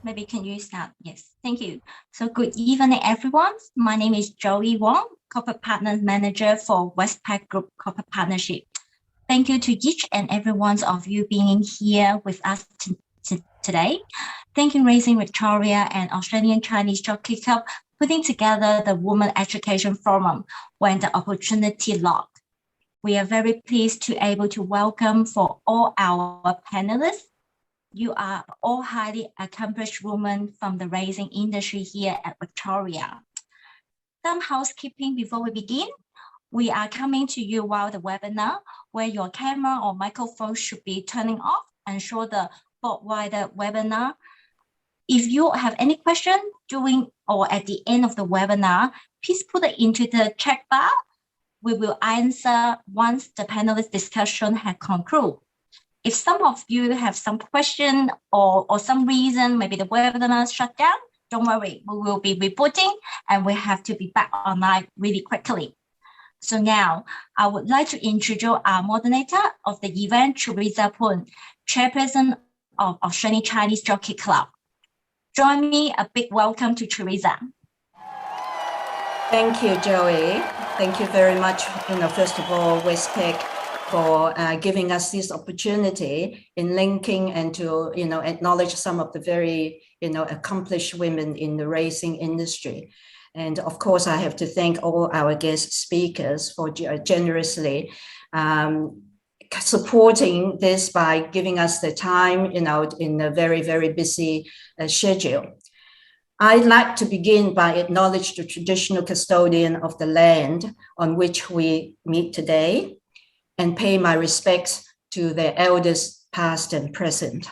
Maybe can you start? Yes, thank you. So good evening, everyone. My name is Joey Wong, Corporate Partner Manager for Westpac Group Corporate Partnership. Thank you to each and every one of you being here with us today. Thank you, Raising Victoria and Australian Chinese Jockey Club, putting together the Women Education Forum when the opportunity locked. We are very pleased to able to welcome for all our panelists. You are all highly accomplished women from the racing industry here at Victoria. Some housekeeping before we begin. We are coming to you while the webinar, where your camera or microphone should be turning off. Ensure the board wider webinar. If you have any question during or at the end of the webinar, please put it into the chat bar. We will answer once the panelist discussion has concluded. If some of you have some question or some reason, maybe the webinar shut down, don't worry, we will be reporting and we have to be back online really quickly. So now I would like to introduce our moderator of the event, Teresa Poon, Chairperson of Australian Chinese Jockey Club. Join me, a big welcome to Teresa. Thank you, Joey. Thank you very much. First of all, Westpac for giving us this opportunity in linking and to, acknowledge some of the very, accomplished women in the racing industry. And of course, I have to thank all our guest speakers for generously supporting this by giving us the time, in a very, very busy schedule. I'd like to begin by acknowledging the traditional custodian of the land on which we meet today, and pay my respects to their elders past and present.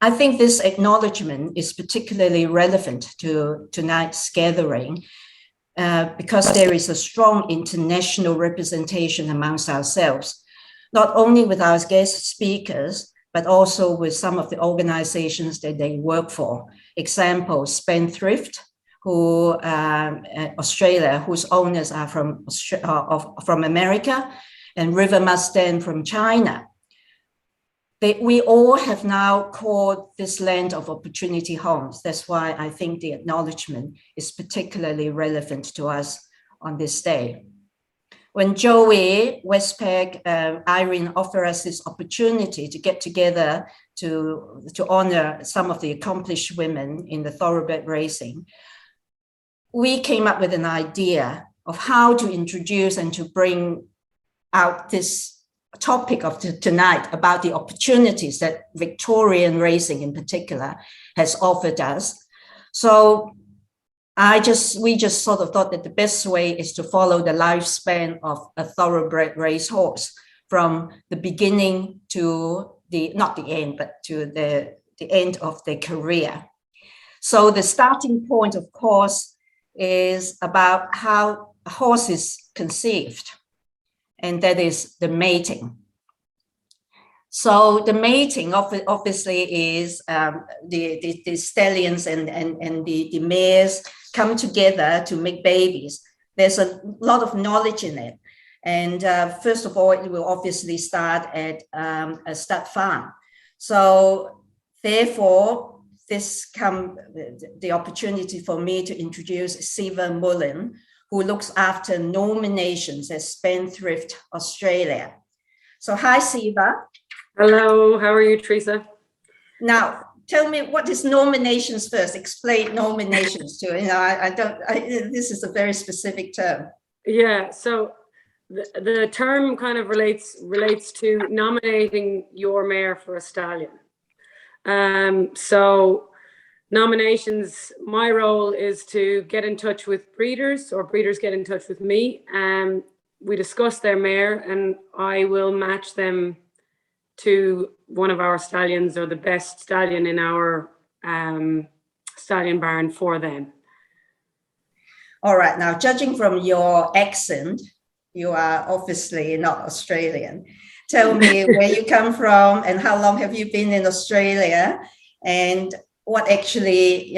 I think this acknowledgement is particularly relevant to tonight's gathering because there is a strong international representation amongst ourselves, not only with our guest speakers, but also with some of the organizations that they work for. Example, Spendthrift, who Australia, whose owners are from America, and River Mustang from China. We all have now called this land of opportunity homes. That's why I think the acknowledgement is particularly relevant to us on this day. When Joey, Westpac, Irene offered us this opportunity to get together to honor some of the accomplished women in the thoroughbred racing, we came up with an idea of how to introduce and to bring out this topic of tonight about the opportunities that Victorian racing in particular has offered us. So we just sort of thought that the best way is to follow the lifespan of a thoroughbred racehorse from the beginning to not the end, but to the end of their career. So the starting point, of course, is about how a horse is conceived, and that is the mating. So the mating obviously is the stallions and the mares come together to make babies. There's a lot of knowledge in it. And first of all, it will obviously start at a stud farm. So therefore, the opportunity for me to introduce Ziva Mullins, who looks after nominations at Spendthrift Australia. So hi, Ziva. Hello, how are you, Teresa? Now, tell me, what is nominations first? Explain nominations to, this is a very specific term. Yeah, so the term kind of relates to nominating your mare for a stallion. So nominations, my role is to get in touch with breeders, or breeders get in touch with me. We discuss their mare and I will match them to one of our stallions or the best stallion in our stallion barn for them. All right, now judging from your accent, you are obviously not Australian. Tell me where you come from and how long have you been in Australia, and what actually,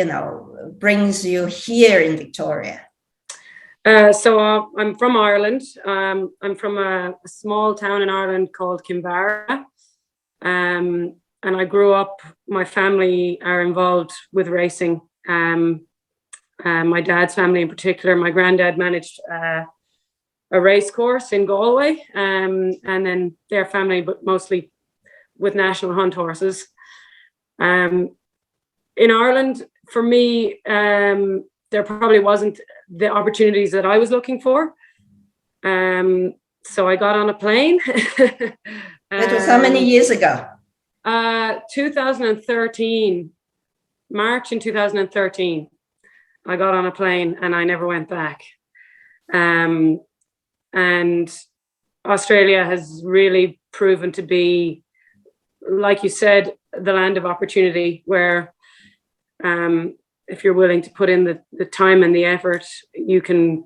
brings you here in Victoria? So I'm from Ireland. I'm from a small town in Ireland called Kinvara. I grew up, my family are involved with racing. My dad's family in particular, my granddad managed a race course in Galway, and then their family, but mostly with national hunt horses. In Ireland, for me, there probably wasn't the opportunities that I was looking for. So I got on a plane. That was how many years ago? 2013, March in 2013. I got on a plane and I never went back. And Australia has really proven to be, like you said, the land of opportunity, where if you're willing to put in the time and the effort, you can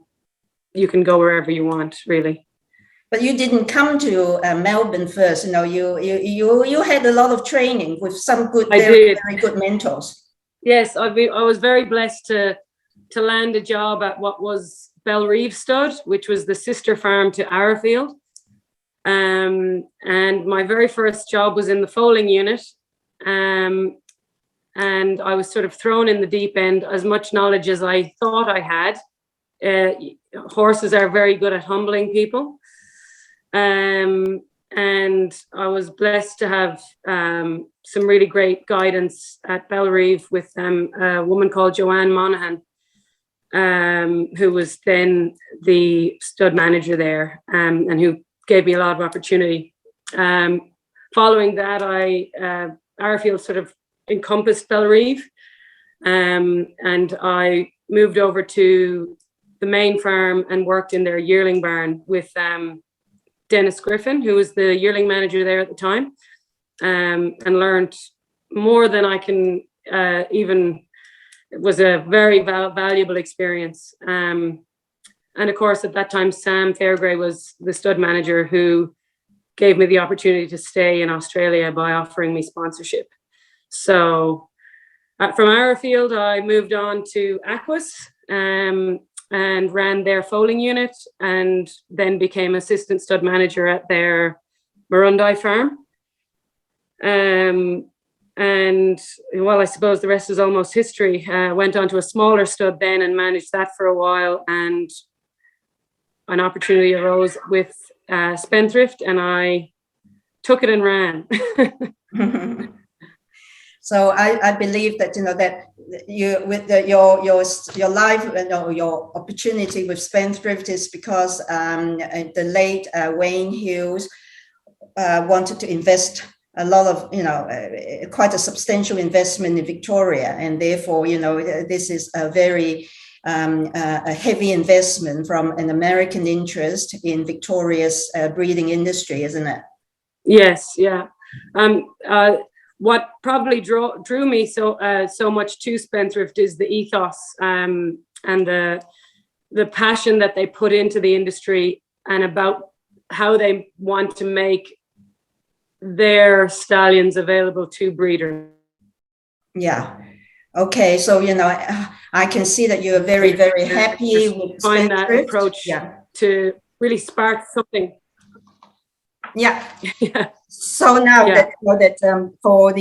go wherever you want, really. But you didn't come to Melbourne first. You had a lot of training with some good, very good mentors. Yes, I was very blessed to land a job at what was Bellerive Stud, which was the sister farm to Arrowfield. And my very first job was in the foaling unit. And I was sort of thrown in the deep end, as much knowledge as I thought I had. Horses are very good at humbling people. And I was blessed to have some really great guidance at Bellerive with a woman called Joanne Monaghan, who was then the stud manager there, and who gave me a lot of opportunity. Following that, Arrowfield sort of encompassed Bellerive, and I moved over to the main farm and worked in their yearling barn with Dennis Griffin, who was the yearling manager there at the time, and learned more than I can even. It was a very valuable experience. And of course, at that time, Sam Fairgrey was the stud manager, who gave me the opportunity to stay in Australia by offering me sponsorship. So from Arrowfield, I moved on to Aquas, and ran their foaling unit, and then became assistant stud manager at their Marundi farm. And well, I suppose the rest is almost history. Went on to a smaller stud then and managed that for a while, and an opportunity arose with Spendthrift, and I took it and ran. So I believe that that you with your life, your opportunity with Spendthrift is because the late Wayne Hughes wanted to invest a lot of quite a substantial investment in Victoria, and therefore this is a very a heavy investment from an American interest in Victoria's breeding industry, isn't it? Yes, yeah. What probably drew me so much to Spendthrift is the ethos and the passion that they put into the industry, and about how they want to make their stallions available to breeders. Yeah. Okay. So I can see that you are very, very happy with find that approach to really spark something. Yeah. So now that for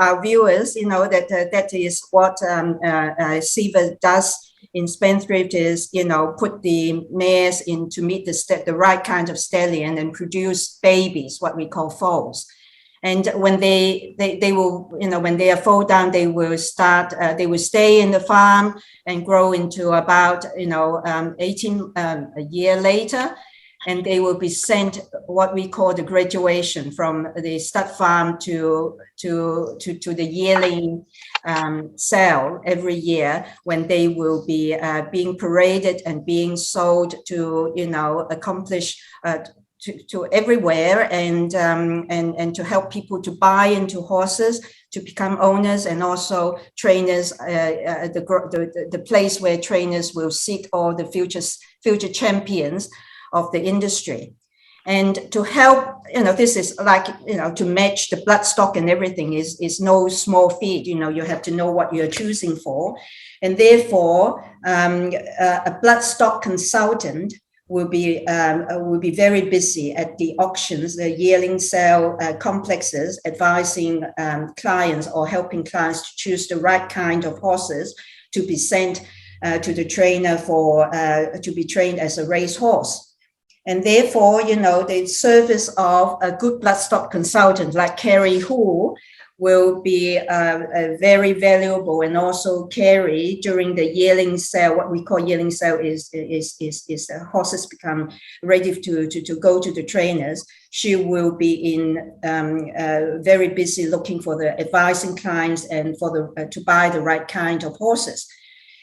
our viewers, that is what Ziva does in Spendthrift, is put the mares in to meet the right kind of stallion and produce babies, what we call foals. And when they will, when they are foaled down, they will stay in the farm and grow into about 18 a year later. And they will be sent what we call the graduation from the stud farm to the yearling sale every year, when they will be being paraded and being sold to accomplish to everywhere, and to help people to buy into horses, to become owners, and also trainers, the place where trainers will seek all the future champions of the industry. And to help, this is like, to match the bloodstock and everything is no small feat. You have to know what you're choosing for. And therefore, a bloodstock consultant will be very busy at the auctions, the yearling sale complexes, advising clients or helping clients to choose the right kind of horses to be sent to the trainer for to be trained as a racehorse. And therefore, the service of a good bloodstock consultant like Carrie Hu will be very valuable. And also Carrie, during the yearling sale, what we call yearling sale is horses become ready to go to the trainers. She will be very busy looking for the advising clients and for to buy the right kind of horses.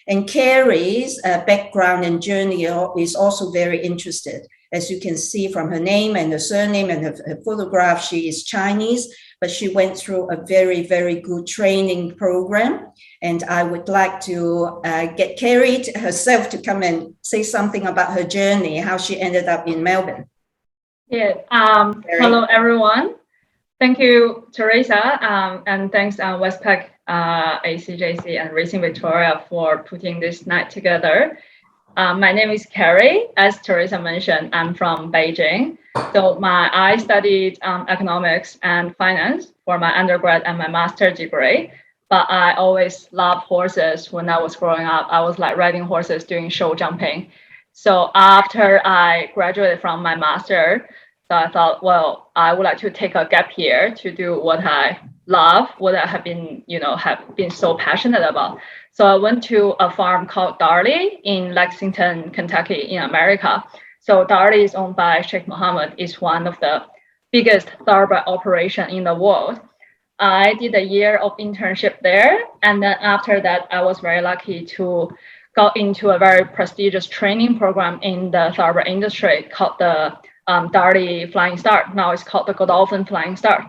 And Carrie's background and journey is also very interested. As you can see from her name and her surname and her photograph, she is Chinese, but she went through a very, very good training program. And I would like to get Carrie herself to come and say something about her journey, how she ended up in Melbourne. Yeah. Hello, everyone. Thank you, Teresa, and thanks Westpac, ACJC, and Racing Victoria for putting this night together. My name is Carrie. As Teresa mentioned, I'm from Beijing. So I studied economics and finance for my undergrad and my master's degree. But I always loved horses when I was growing up. I was like riding horses, doing show jumping. So after I graduated from my master, so I thought, well, I would like to take a gap year to do what I love, what I have been, have been so passionate about. So I went to a farm called Darley in Lexington, Kentucky, in America. So Darley is owned by Sheikh Mohammed. It's one of the biggest thoroughbred operation in the world. I did a year of internship there. And then after that, I was very lucky to go into a very prestigious training program in the thoroughbred industry called the Darley Flying Start. Now it's called the Godolphin Flying Start.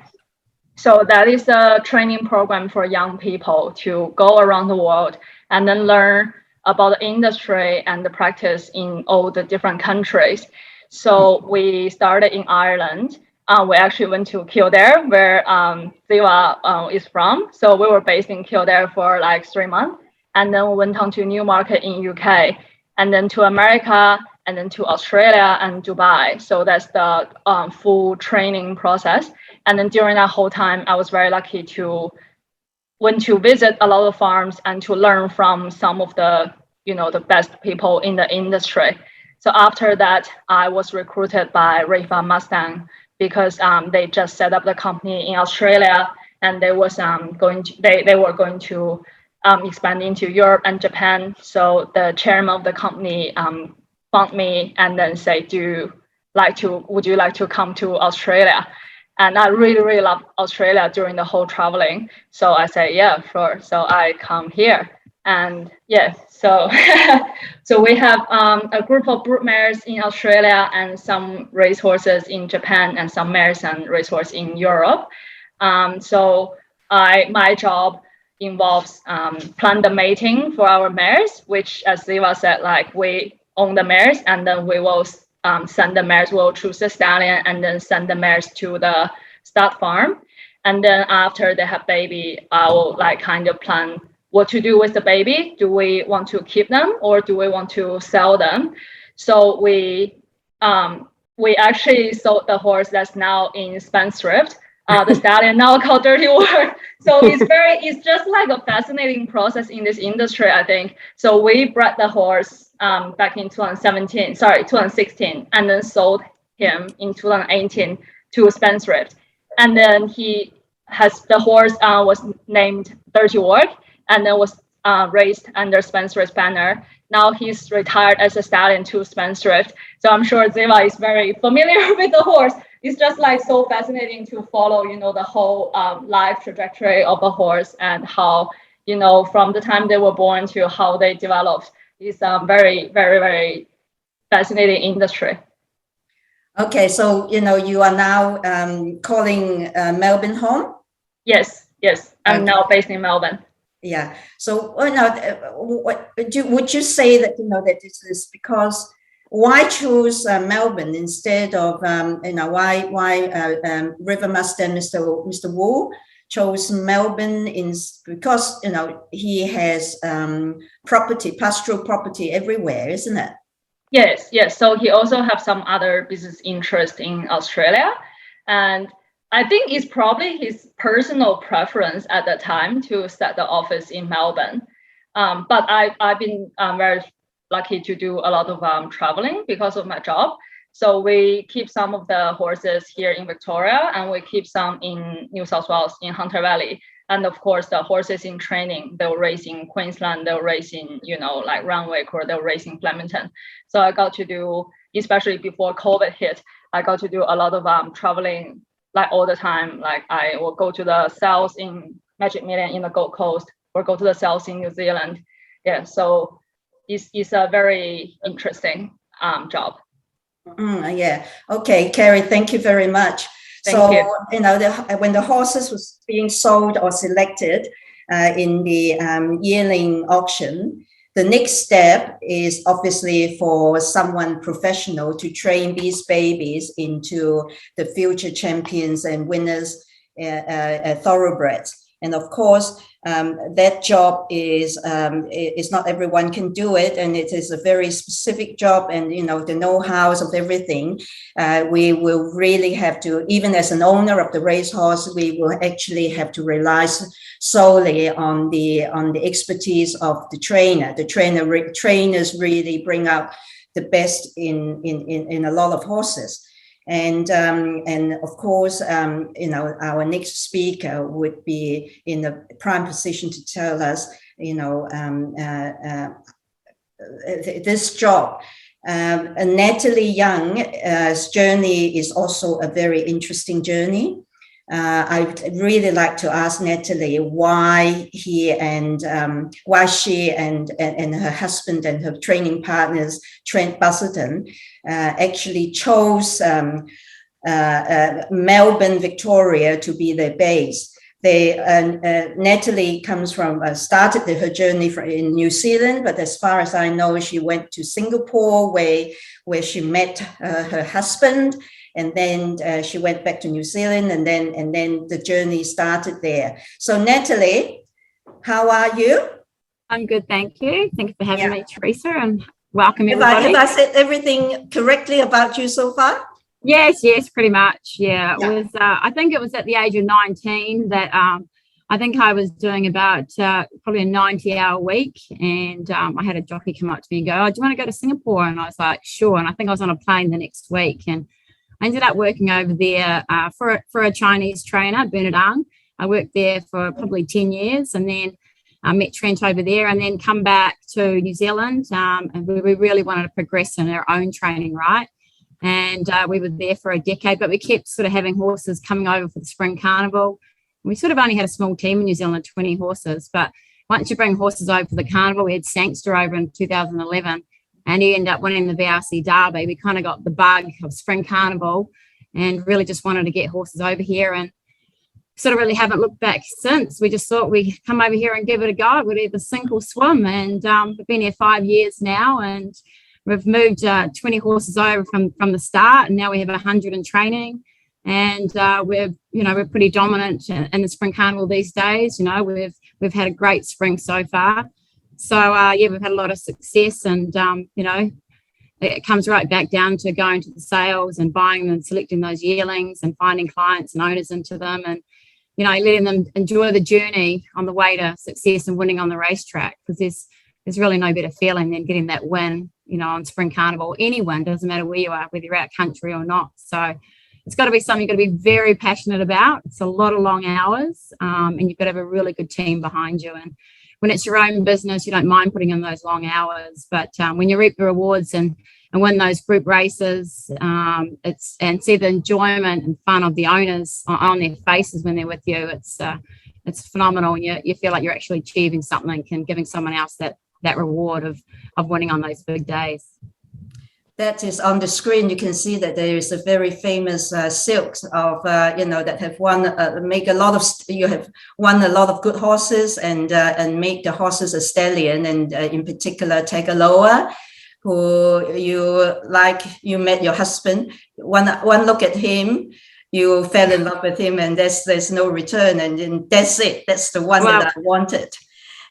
So that is a training program for young people to go around the world and then learn about the industry and the practice in all the different countries. So we started in Ireland. We actually went to Kildare, where Ziva is from. So we were based in Kildare for like 3 months. And then we went on to Newmarket in UK, and then to America, and then to Australia and Dubai. So that's the full training process. And then during that whole time, I was very lucky to went to visit a lot of farms and to learn from some of the, the best people in the industry. So after that, I was recruited by Riva Mustang because they just set up the company in Australia, and they was they were going to expand into Europe and Japan. So the chairman of the company found me and then said, would you like to come to Australia? And I really, really loved Australia during the whole traveling. So I said, yeah, sure. So I come here. And yes, so so we have a group of broodmares in Australia and some racehorses in Japan and some mares and racehorses in Europe. So my job involves plan the mating for our mares, which, as Ziva said, like we own the mares, and then we will send the mares, we'll choose the stallion and then send the mares to the stud farm. And then after they have baby, I will kind of plan what to do with the baby. Do we want to keep them or do we want to sell them? So we actually sold the horse that's now in Spendthrift. The stallion now called Dirty Water. So it's just like a fascinating process in this industry, I think. So we bred the horse back in 2016, and then sold him in 2018 to Spendthrift. And then the horse was named Dirty Work, and then was raised under Spendthrift banner. Now he's retired as a stallion to Spendthrift. So I'm sure Ziva is very familiar with the horse. It's just so fascinating to follow, the whole life trajectory of a horse and how, from the time they were born to how they developed. It's a very, very, very fascinating industry. Okay, so, you are now calling Melbourne home? Yes. I'm now based in Melbourne. Yeah. So, would you say that, that this is because why choose Melbourne instead of, why Riva Mustang, Mr. Wu chose Melbourne because, he has pastoral property everywhere, isn't it? Yes, yes. So he also have some other business interest in Australia, and I think it's probably his personal preference at the time to set the office in Melbourne. But I've been very lucky to do a lot of traveling because of my job. So we keep some of the horses here in Victoria, and we keep some in New South Wales in Hunter Valley. And of course, the horses in training, they'll race in Queensland, they'll race in, like Randwick, or they'll race in Flemington. So I got to do, especially before COVID hit, I got to do a lot of traveling, like all the time. Like I will go to the sales in Magic Million in the Gold Coast, or go to the sales in New Zealand. Yeah, so it's a very interesting job. Yeah. Okay, Carrie, thank you very much. Thank you. When the horses was being sold or selected in the yearling auction, the next step is obviously for someone professional to train these babies into the future champions and winners, thoroughbreds. And of course, that job is not everyone can do it, and it is a very specific job. And the know-hows of everything, we will really have to, even as an owner of the racehorse, we will actually have to rely solely on the expertise of the trainer. Trainers really bring out the best in a lot of horses. And of course, our next speaker would be in a prime position to tell us, this job. Natalie Young's journey is also a very interesting journey. I'd really like to ask Natalie why she and her husband and her training partners, Trent Busselton, actually chose Melbourne, Victoria to be their base. Natalie started her journey in New Zealand, but as far as I know, she went to Singapore where she met her husband. And then she went back to New Zealand, and then the journey started there. So Natalie, how are you? I'm good, thank you. Thank you for having me, Teresa, and welcome everybody. Have I said everything correctly about you so far? Yes, pretty much. Yeah. It was. I think it was at the age of 19 that I think I was doing about probably a 90-hour week, and I had a jockey come up to me and go, "Oh, do you want to go to Singapore?" And I was like, "Sure." And I think I was on a plane the next week, and I ended up working over there for a Chinese trainer, Bernard Ang. I worked there for probably 10 years, and then I met Trent over there, and then come back to New Zealand. And we really wanted to progress in our own training, right? And we were there for a decade, but we kept sort of having horses coming over for the Spring Carnival. We sort of only had a small team in New Zealand, 20 horses. But once you bring horses over for the Carnival, we had Sangster over in 2011. And he ended up winning the VRC Derby. We kind of got the bug of Spring Carnival and really just wanted to get horses over here, and sort of really haven't looked back since. We just thought we'd come over here and give it a go. We'd either sink or swim. And we've been here 5 years now, and we've moved 20 horses over from the start, and now we have 100 in training. And we're pretty dominant in the Spring Carnival these days. We've had a great spring so far. So, we've had a lot of success, and, it comes right back down to going to the sales and buying and selecting those yearlings and finding clients and owners into them, and, letting them enjoy the journey on the way to success and winning on the racetrack, because there's really no better feeling than getting that win, on Spring Carnival. Any win, doesn't matter where you are, whether you're out country or not. So it's got to be something you've got to be very passionate about. It's a lot of long hours, and you've got to have a really good team behind you. And when it's your own business, you don't mind putting in those long hours, but when you reap the rewards and win those group races, and see the enjoyment and fun of the owners on their faces when they're with you, it's phenomenal. And you feel like you're actually achieving something and giving someone else that reward of winning on those big days. That is on the screen. You can see that there is a very famous silks of that have won you have won a lot of good horses and make the horses a stallion, and in particular Tagaloa, who you met your husband. One look at him, you fell in love with him, and there's no return, and that's it. That's the one that I wanted.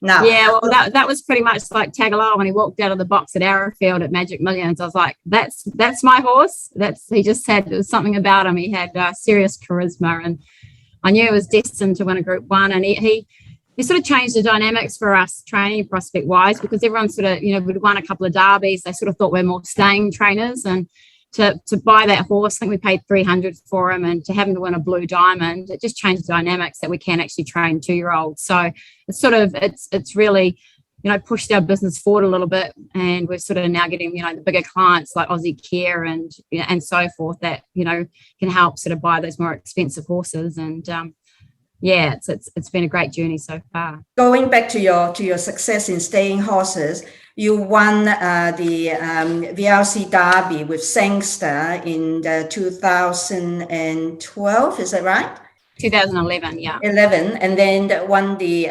Now, yeah, well, that was pretty much like Tagalolo when he walked out of the box at Arrowfield at Magic Millions. I was like, that's my horse. He just had, there was something about him. He had serious charisma, and I knew he was destined to win a Group 1. And he sort of changed the dynamics for us training prospect wise, because everyone sort of, we'd won a couple of derbies. They sort of thought we're more staying trainers, and to buy that horse, I think we paid $300 for him, and to have him to win a Blue Diamond, it just changed the dynamics that we can actually train 2-year-olds. So it's sort of, it's really, pushed our business forward a little bit, and we're sort of now getting, the bigger clients like Aussie Care and so forth that, can help sort of buy those more expensive horses. And yeah, it's been a great journey so far. Going back to your success in staying horses, you won the VRC Derby with Sangster in 2012, is that right? 2011, yeah. 11, and then won the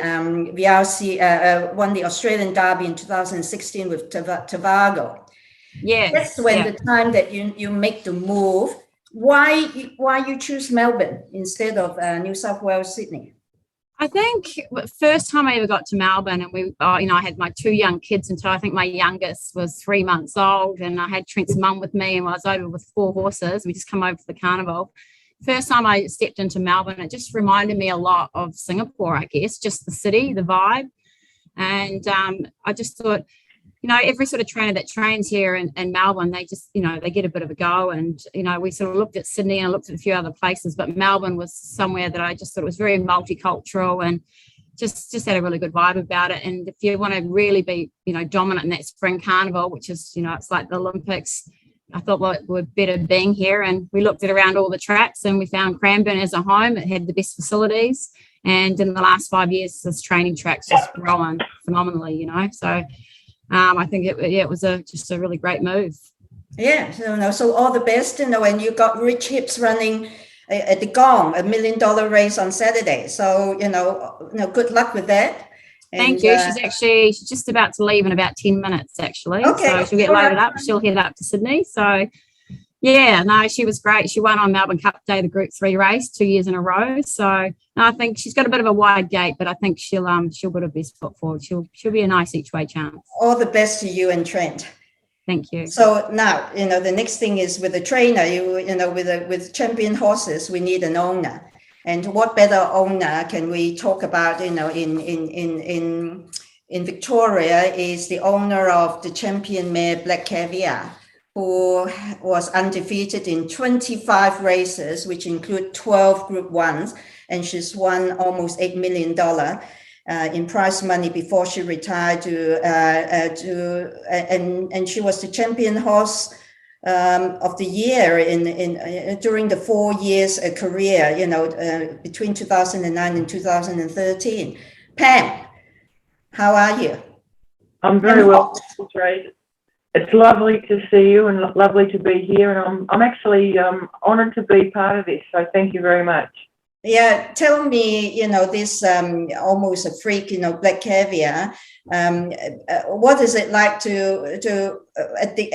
won the Australian Derby in 2016 with Tavago. Yes. That's when the time that you make the move. Why you choose Melbourne instead of New South Wales, Sydney? I think first time I ever got to Melbourne, and I had my 2 young kids until I think my youngest was 3 months old, and I had Trent's mum with me, and I was over with 4 horses. We just come over for the carnival. First time I stepped into Melbourne, it just reminded me a lot of Singapore, I guess, just the city, the vibe. And I just thought, every sort of trainer that trains here in Melbourne, they just, they get a bit of a go. And, we sort of looked at Sydney and looked at a few other places, but Melbourne was somewhere that I just thought was very multicultural and just had a really good vibe about it. And if you want to really be, dominant in that spring carnival, which is, it's like the Olympics, I thought, well, we're better being here. And we looked at around all the tracks, and we found Cranbourne as a home. It had the best facilities. And in the last 5 years, this training track's just growing phenomenally, So I think it was just a really great move. Yeah, so all the best, and you got Rich Hips running at the Gong, $1 million race on Saturday. So, good luck with that. Thank you. She's just about to leave in about 10 minutes, actually. Okay. So she'll get loaded up. She'll head up to Sydney. So, yeah, no, she was great. She won on Melbourne Cup Day, the Group 3 race, 2 years in a row. So I think she's got a bit of a wide gate, but I think she'll put her best foot forward. She'll be a nice each way chance. All the best to you and Trent. Thank you. So now, the next thing is with a trainer, with champion horses, we need an owner. And what better owner can we talk about, in Victoria is the owner of the champion mare Black Caviar, who was undefeated in 25 races, which include 12 Group 1s, and she's won almost $8 million in prize money before she retired and she was the champion horse of the year during the 4 years career, between 2009 and 2013. Pam, how are you? I'm very well, Trace. It's lovely to see you and lovely to be here, and I'm actually honoured to be part of this. So thank you very much. Yeah, tell me, this almost a freak, Black Caviar. What is it like to at the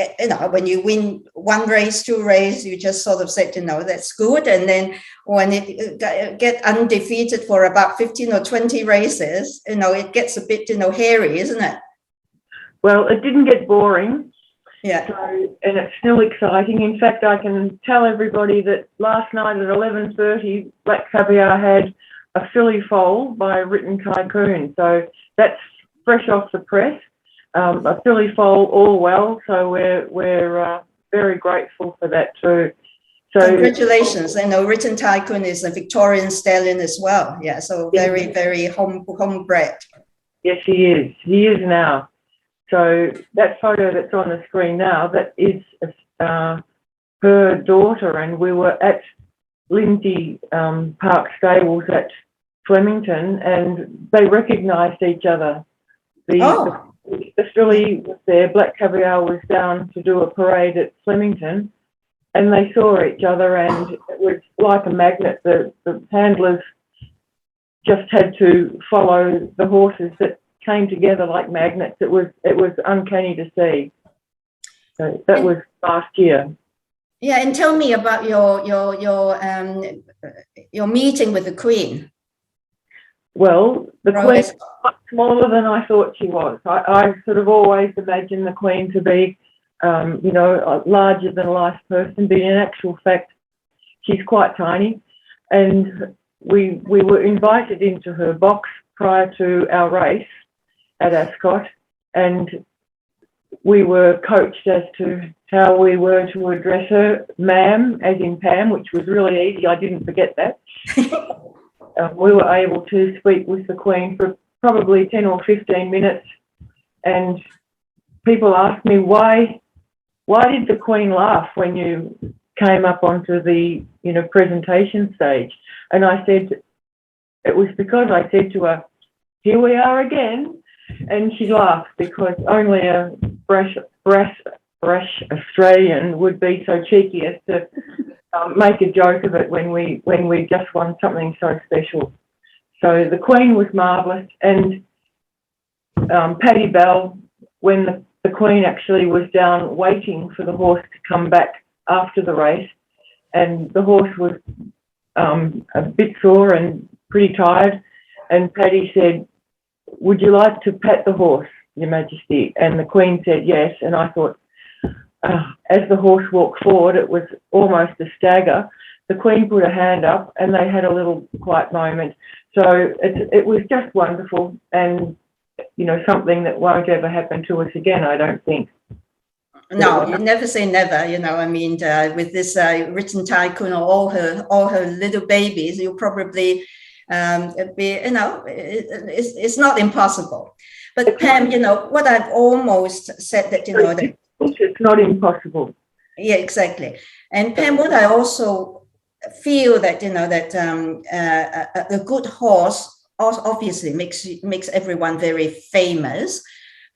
when you win 1 race, 2 races, you just sort of said, that's good, and then when it get undefeated for about 15 or 20 races, it gets a bit, hairy, isn't it? Well, it didn't get boring. Yeah. So, and it's still exciting. In fact, I can tell everybody that last night at 11:30, Black Caviar had a filly foal by Written Tycoon. So that's fresh off the press. A filly foal, all well. So we're very grateful for that too. So congratulations. Written Tycoon is a Victorian stallion as well. Yeah. So very, very homebred. Yes, he is. He is now. So that photo that's on the screen now, that is her daughter, and we were at Lindsay Park Stables at Flemington, and they recognised each other. The filly was there, Black Caviar was down to do a parade at Flemington, and they saw each other, and it was like a magnet. The handlers just had to follow the horses that came together like magnets. It was uncanny to see. So that was last year. Yeah, and tell me about your meeting with the Queen. Well, the Royal Queen escort. was much smaller than I thought she was. I sort of always imagined the Queen to be, you know, a larger than life person, but in actual fact, she's quite tiny. And we were invited into her box prior to our race at Ascot, and we were coached as to how we were to address her, ma'am, as in Pam, which was really easy. I didn't forget that. We were able to speak with the Queen for probably 10 or 15 minutes, and people asked me, why did the Queen laugh when you came up onto the, you know, presentation stage? And I said, it was because I said to her, here we are again. And she laughed, because only a brash Australian would be so cheeky as to make a joke of it when we just won something so special. So the Queen was marvellous, and Paddy Bell, when the Queen actually was down waiting for the horse to come back after the race, and the horse was a bit sore and pretty tired, and Paddy said, would you like to pat the horse, Your Majesty? And the Queen said yes, and I thought, as the horse walked forward, it was almost a stagger. The Queen put her hand up, and they had a little quiet moment. So it was just wonderful, and, you know, something that won't ever happen to us again, I don't think. No, you never say never. You know, I mean, with this written tycoon or all her little babies, you'll probably be, you know, it's not impossible. But Pam, you know, what I've almost said that, you know, that it's not impossible. Yeah, exactly. And Pam, what I also feel that, you know, that a good horse obviously makes everyone very famous.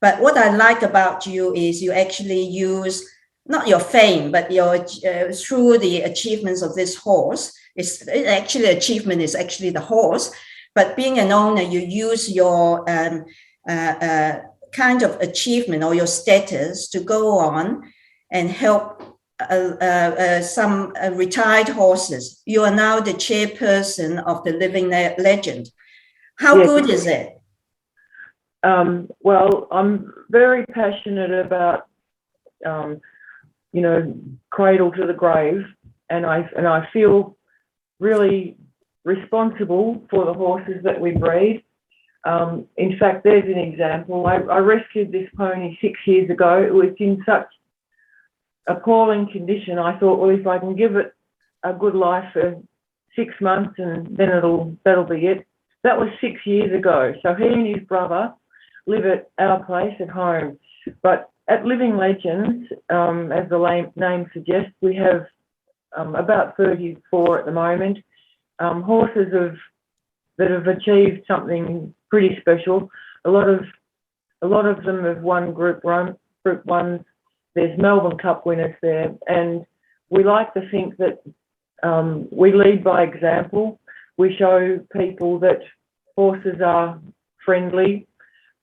But what I like about you is you actually use not your fame, but your through the achievements of this horse. Achievement is actually the horse. But being an owner, you use your kind of achievement or your status to go on and help some retired horses. You are now the chairperson of the Living Legend. How good is it? Well, I'm very passionate about, you know, cradle to the grave, and I feel really responsible for the horses that we breed. In fact, there's an example. I rescued this pony 6 years ago. It was in such appalling condition. I thought, well, if I can give it a good life for 6 months, and then that'll be it. That was 6 years ago. So he and his brother live at our place at home. But at Living Legends, as the name suggests, we have about 34 at the moment. Horses that have achieved something pretty special. A lot of them have won Group 1s. There's Melbourne Cup winners there, and we like to think that we lead by example. We show people that horses are friendly.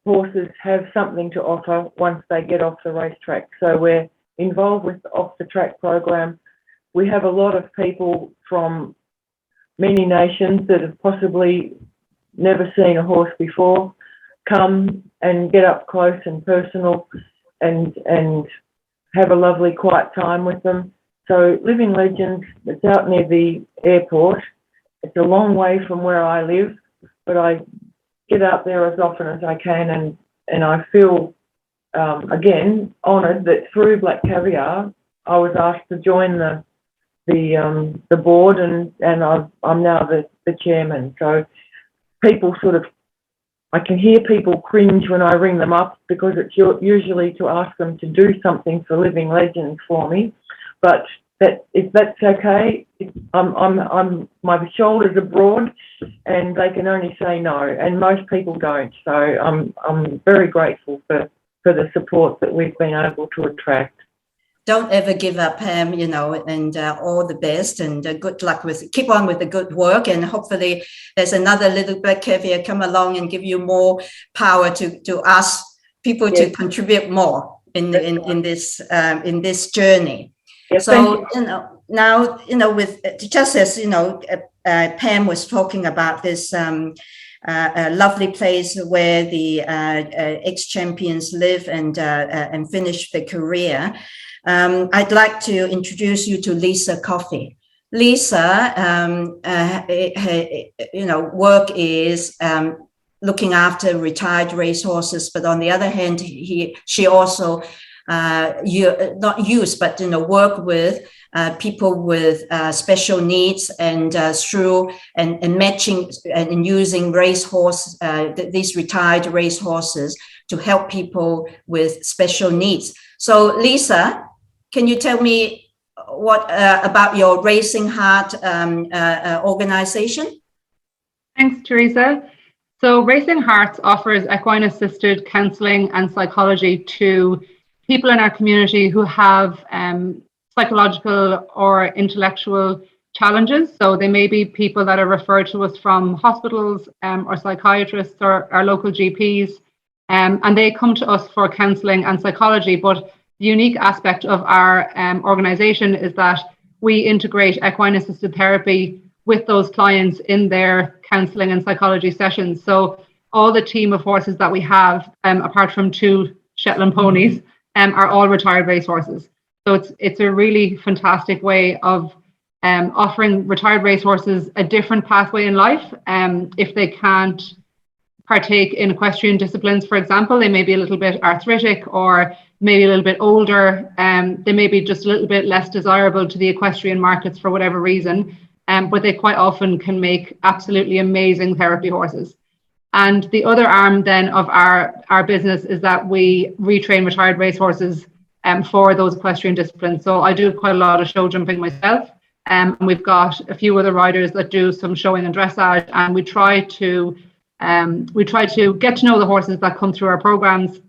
Horses have something to offer once they get off the racetrack. So we're involved with the off the track program. We have a lot of people from many nations that have possibly never seen a horse before come and get up close and personal and have a lovely quiet time with them. So Living Legends, it's out near the airport. It's a long way from where I live, but I get out there as often as I can, and I feel again honoured that through Black Caviar I was asked to join the board, and I'm now the chairman. So people I can hear people cringe when I ring them up, because it's usually to ask them to do something for Living Legends for me. But if that's okay, my shoulders are broad, and they can only say no, and most people don't. So I'm very grateful for the support that we've been able to attract. Don't ever give up, Pam, you know, and all the best, and good luck keep on with the good work, and hopefully there's another little Black Caviar come along and give you more power to ask people to contribute more in this journey. Yes, so, you know, now, you know, with just as, you know, Pam was talking about this a lovely place where the ex-champions live and finish their career. I'd like to introduce you to Lisa Coffey. Lisa, work is looking after retired racehorses, but on the other hand, she also work with people with special needs and through and matching and using racehorse, these retired racehorses to help people with special needs. So Lisa, can you tell me what about your Racing Heart organization? Thanks, Teresa. So Racing Hearts offers equine-assisted counselling and psychology to people in our community who have psychological or intellectual challenges. So they may be people that are referred to us from hospitals or psychiatrists or our local GPs, and they come to us for counselling and psychology. But the unique aspect of our organisation is that we integrate equine-assisted therapy with those clients in their counselling and psychology sessions. So all the team of horses that we have, apart from 2 Shetland ponies, are all retired racehorses. So it's a really fantastic way of offering retired racehorses a different pathway in life. If they can't partake in equestrian disciplines, for example, they may be a little bit arthritic or maybe a little bit older, they may be just a little bit less desirable to the equestrian markets for whatever reason, but they quite often can make absolutely amazing therapy horses. And the other arm then of our business is that we retrain retired racehorses for those equestrian disciplines. So I do quite a lot of show jumping myself, and we've got a few other riders that do some showing and dressage, and we try to get to know the horses that come through our programs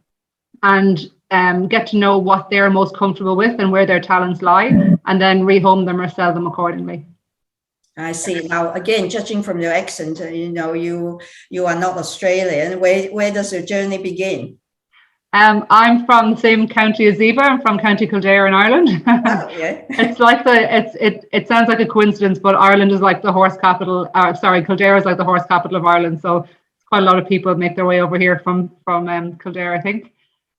and get to know what they're most comfortable with and where their talents lie, and then rehome them or sell them accordingly. I see. Now, again, judging from your accent, you are not Australian. Where does your journey begin? I'm from the same county as Ziva. I'm from County Kildare in Ireland. Oh, yeah. It sounds like a coincidence, but Ireland is like the horse capital. Kildare is like the horse capital of Ireland. So quite a lot of people make their way over here from Kildare, I think.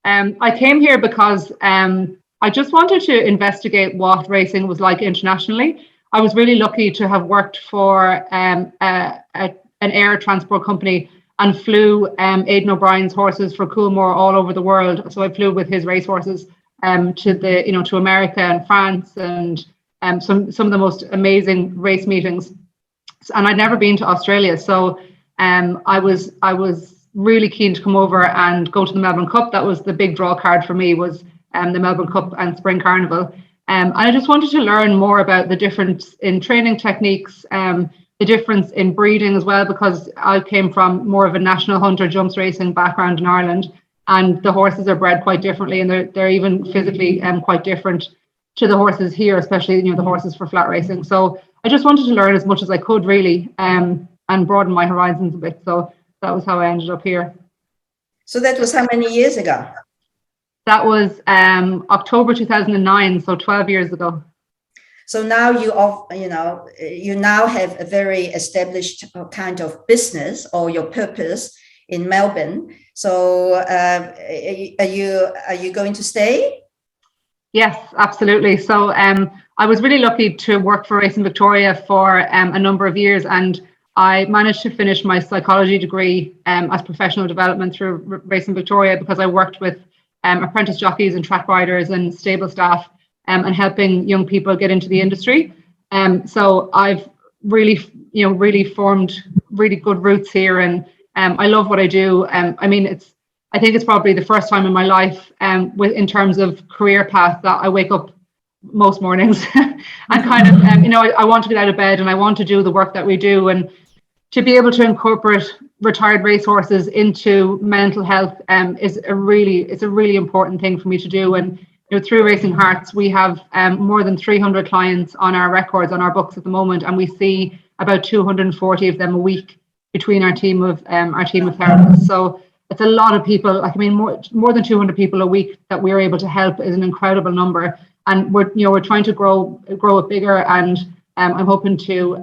I came here because I just wanted to investigate what racing was like internationally. I was really lucky to have worked for an air transport company and flew Aidan O'Brien's horses for Coolmore all over the world. So I flew with his racehorses to America and France and some of the most amazing race meetings. And I'd never been to Australia, so I was really keen to come over and go to the Melbourne Cup. That was the big draw card for me, was the Melbourne Cup and Spring Carnival. And I just wanted to learn more about the difference in training techniques, the difference in breeding as well, because I came from more of a national hunter jumps racing background in Ireland, and the horses are bred quite differently, and they're even physically quite different to the horses here, especially the horses for flat racing. So I just wanted to learn as much as I could really, and broaden my horizons a bit. So that was how I ended up here. So that was how many years ago? That was October 2009, so 12 years ago. So now you now have a very established kind of business or your purpose in Melbourne. So are you going to stay? Yes, absolutely. So I was really lucky to work for Racing Victoria for a number of years, and I managed to finish my psychology degree as professional development through Racing Victoria, because I worked with apprentice jockeys and track riders and stable staff and helping young people get into the industry. So I've really formed really good roots here, and I love what I do. I think it's probably the first time in my life in terms of career path that I wake up most mornings and kind of, I want to get out of bed and I want to do the work that we do, and to be able to incorporate retired racehorses into mental health it's a really important thing for me to do. And through Racing Hearts, we have more than 300 clients on our records, on our books at the moment, and we see about 240 of them a week between our team of therapists. So it's a lot of people. More than 200 people a week that we're able to help is an incredible number, and we're trying to grow it bigger, and I'm hoping to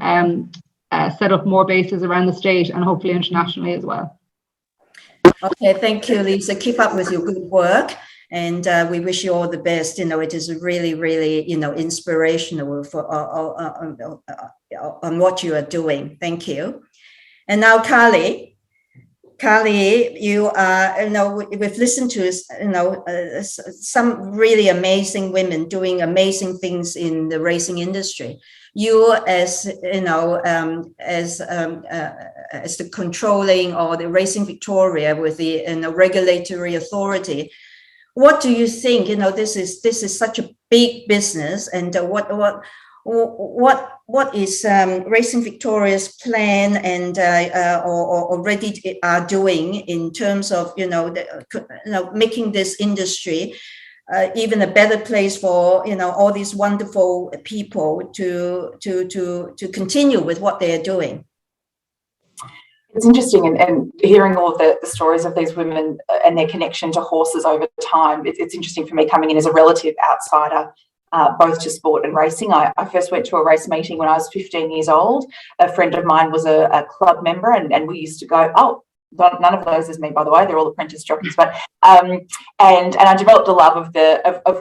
set up more bases around the state and hopefully internationally as well. Okay, thank you, Lisa. Keep up with your good work, and we wish you all the best. It is really, really, inspirational for on what you are doing. Thank you. And now, Carrie, you are, we've listened to, some really amazing women doing amazing things in the racing industry. You, as the controlling or the Racing Victoria with the regulatory authority, what do you think? This is such a big business, and what is Racing Victoria's plan and or already are doing in terms of making this industry even a better place for all these wonderful people to continue with what they are doing? It's interesting, and hearing all of the stories of these women and their connection to horses over time. It's interesting for me coming in as a relative outsider, both to sport and racing. I first went to a race meeting when I was 15 years old. A friend of mine was a club member, and we used to go, none of those is me, by the way, they're all apprentice jockeys, but and I developed a love of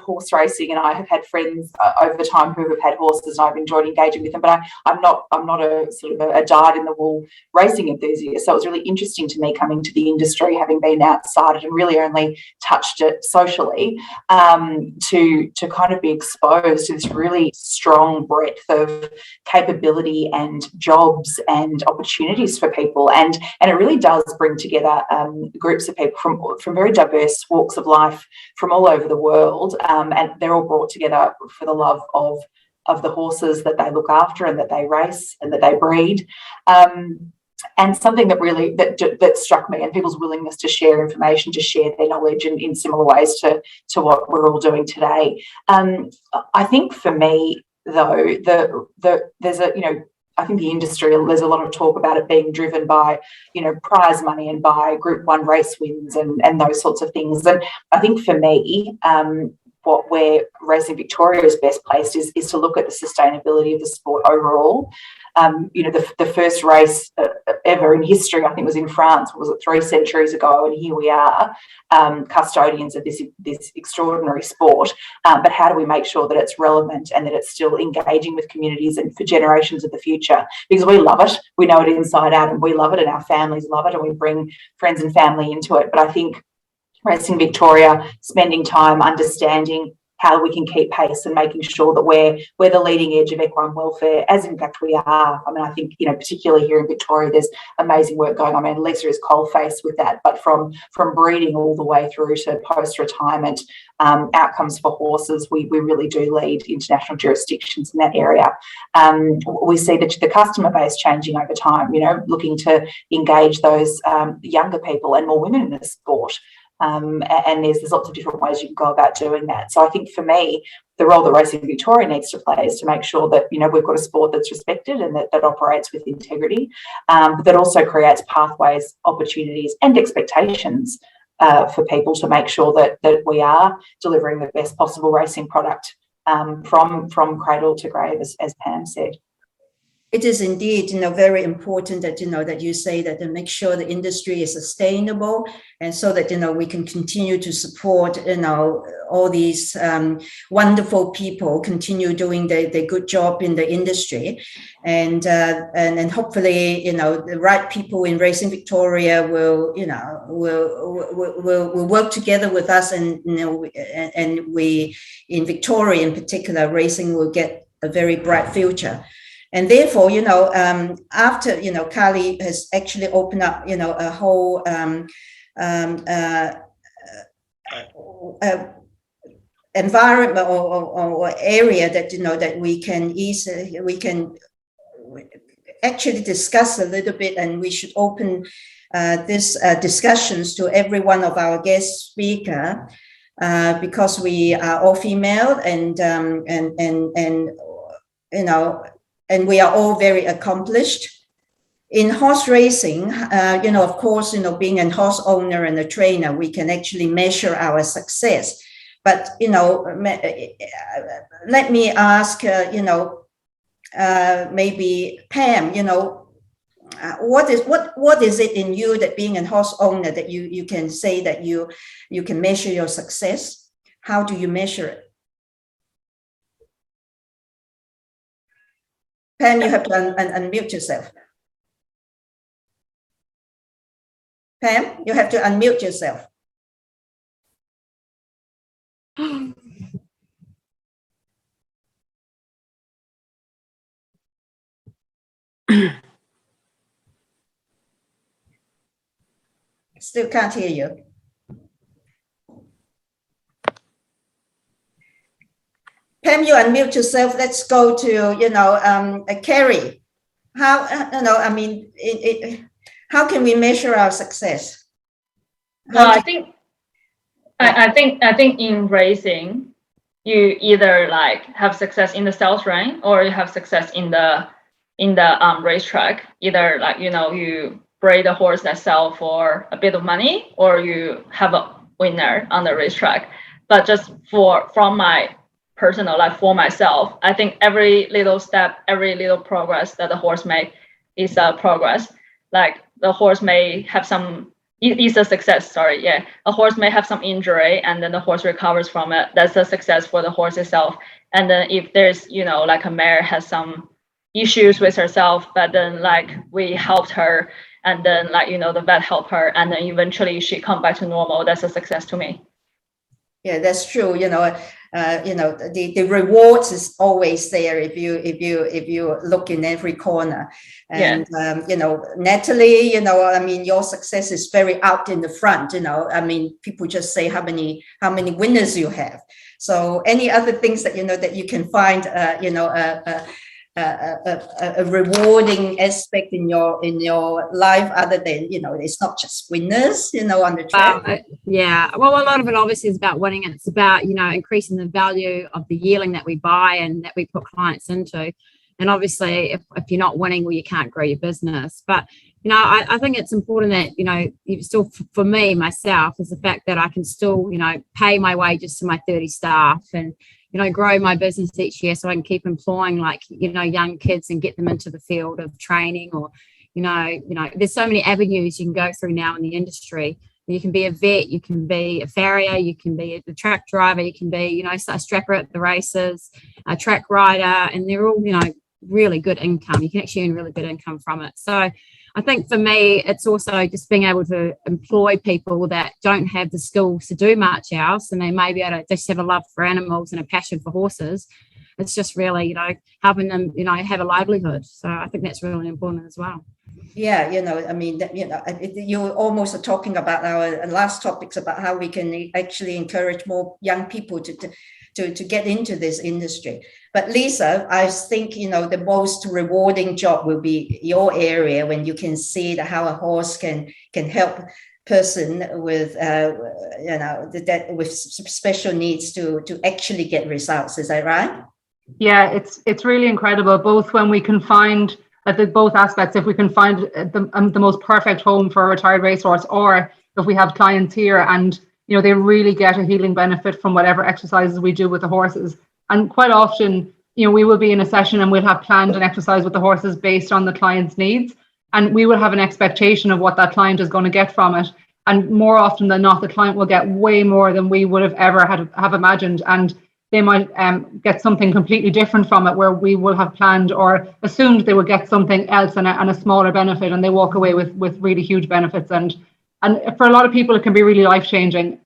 horse racing, and I have had friends over time who have had horses, and I've enjoyed engaging with them, but I'm not a sort of a dyed-in-the-wool racing enthusiast. So it was really interesting to me coming to the industry, having been outside it and really only touched it socially, to kind of be exposed to this really strong breadth of capability and jobs and opportunities for people, and it really does bring together groups of people from very diverse walks of life from all over the world, and they're all brought together for the love of the horses that they look after and that they race and that they breed. And something that really that struck me, and people's willingness to share information, to share their knowledge in similar ways to what we're all doing today. I think for me, though, there's I think the industry, there's a lot of talk about it being driven by, prize money and by Group 1 race wins and those sorts of things. And I think for me, where Racing Victoria is best placed is to look at the sustainability of the sport overall. The first race ever in history, I think, was in France. Was it 3 centuries ago? And here we are, custodians of this extraordinary sport. But how do we make sure that it's relevant and that it's still engaging with communities and for generations of the future? Because we love it, we know it inside out, and we love it, and our families love it, and we bring friends and family into it. But I think Racing Victoria spending time understanding how we can keep pace and making sure that we're the leading edge of equine welfare, as in fact we are. I mean, I think, particularly here in Victoria, there's amazing work going on. I mean, Lisa is coalface with that, but from breeding all the way through to post-retirement outcomes for horses, we really do lead international jurisdictions in that area. We see that the customer base changing over time, looking to engage those younger people and more women in the sport. And there's lots of different ways you can go about doing that. So I think for me, the role that Racing Victoria needs to play is to make sure that, we've got a sport that's respected and that operates with integrity, but that also creates pathways, opportunities and expectations for people to make sure that we are delivering the best possible racing product from cradle to grave, as Pam said. It is indeed, very important that, that you say that, and make sure the industry is sustainable, and so that, we can continue to support, all these wonderful people continue doing their good job in the industry. And hopefully, the right people in Racing Victoria will work together with us, and, and we in Victoria in particular, racing will get a very bright future. And therefore, after, Carrie has actually opened up, a whole environment or area that, that we can actually discuss a little bit, and we should open this discussions to every one of our guest speaker, because we are all female, and we are all very accomplished in horse racing. Of course, being a horse owner and a trainer, we can actually measure our success. But, let me ask, maybe Pam, what is it in you that being a horse owner that you can say that you can measure your success? How do you measure it? Pam, you have to unmute yourself. Pam, you have to unmute yourself. Still can't hear you. Pam, you unmute yourself. Let's go to, Carrie. How, how can we measure our success? Well, I think in racing, you either like have success in the sales rank or you have success in the racetrack. Either like you breed a horse that sell for a bit of money, or you have a winner on the racetrack. But just from my personal life, for myself, I think every little step, every little progress that the horse make is a progress. Like the horse may have some, is a success, sorry, yeah. A horse may have some injury and then the horse recovers from it. That's a success for the horse itself. And then if there's, like a mare has some issues with herself, but then like we helped her and then like, the vet helped her and then eventually she come back to normal, that's a success to me. Yeah, that's true. The rewards is always there if you look in every corner. And Natalie, your success is very out in the front. People just say how many winners you have. So any other things that that you can find a rewarding aspect in your life other than it's not just winners on the track. Well, a lot of it obviously is about winning, and it's about increasing the value of the yearling that we buy and that we put clients into. And obviously if you're not winning, well, you can't grow your business. But I think it's important that still, for me myself, is the fact that I can still pay my wages to my 30 staff and grow my business each year so I can keep employing young kids and get them into the field of training. Or there's so many avenues you can go through now in the industry. You can be a vet, you can be a farrier, you can be a truck driver, you can be a strapper at the races, a track rider, and they're all really good income. You can actually earn really good income from it. So I think for me, it's also just being able to employ people that don't have the skills to do much else, and they may be able to just have a love for animals and a passion for horses. It's just really, helping them, have a livelihood. So I think that's really important as well. Yeah, you almost are talking about our last topics about how we can actually encourage more young people to get into this industry. But Lisa, I think, the most rewarding job will be your area when you can see that how a horse can help person with, with special needs to actually get results. Is that right? Yeah, it's really incredible, both when we can find both aspects, if we can find the most perfect home for a retired racehorse, or if we have clients here and they really get a healing benefit from whatever exercises we do with the horses. And quite often, we will be in a session and we'll have planned an exercise with the horses based on the client's needs. And we will have an expectation of what that client is going to get from it. And more often than not, the client will get way more than we would have ever have imagined. And they might get something completely different from it, where we will have planned or assumed they would get something else and a smaller benefit, and they walk away with really huge benefits. And for a lot of people, it can be really life-changing,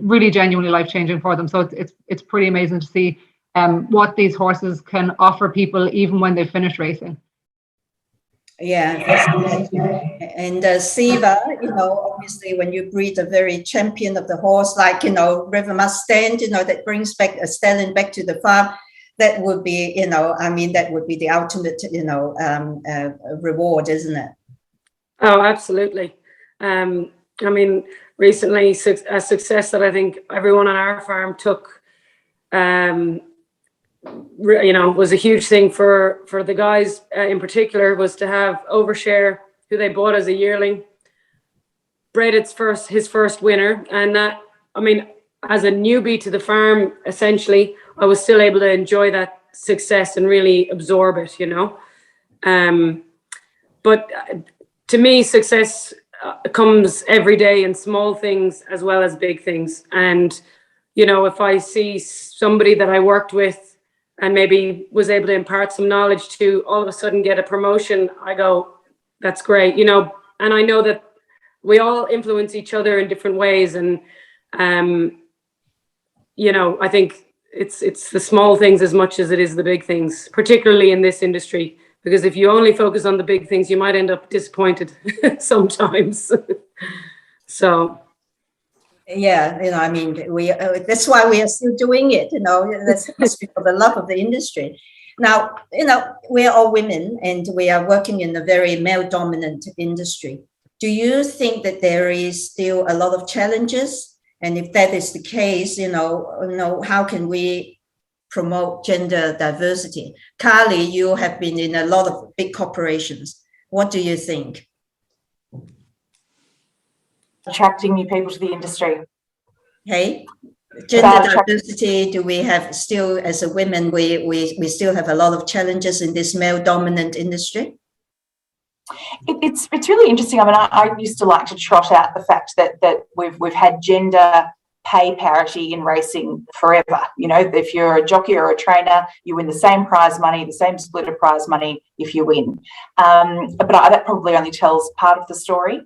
really genuinely life-changing for them. So it's pretty amazing to see what these horses can offer people even when they finish racing. Yeah, and Ziva, obviously when you breed a very champion of the horse, like, River Mustang, that brings back a stallion back to the farm, that would be, that would be the ultimate, reward, isn't it? Oh, absolutely. Recently, a success that I think everyone on our farm took, was a huge thing for the guys in particular, was to have Overshare, who they bought as a yearling, bred his first winner. And that, as a newbie to the farm, essentially, I was still able to enjoy that success and really absorb it, But to me, success comes every day in small things as well as big things. And, if I see somebody that I worked with and maybe was able to impart some knowledge to all of a sudden get a promotion, I go, that's great, and I know that we all influence each other in different ways. And, I think it's the small things as much as it is the big things, particularly in this industry, because if you only focus on the big things, you might end up disappointed sometimes. So. Yeah, that's why we are still doing it, that's for the love of the industry. Now, we are all women and we are working in a very male-dominant industry. Do you think that there is still a lot of challenges? And if that is the case, how can we promote gender diversity? Carrie, you have been in a lot of big corporations. What do you think? Attracting new people to the industry. Hey, gender diversity, do we have still, as a women, we still have a lot of challenges in this male-dominant industry? It's really interesting. I mean, I used to like to trot out the fact that we've had gender pay parity in racing forever. If you're a jockey or a trainer, you win the same prize money, the same split of prize money if you win. But that probably only tells part of the story,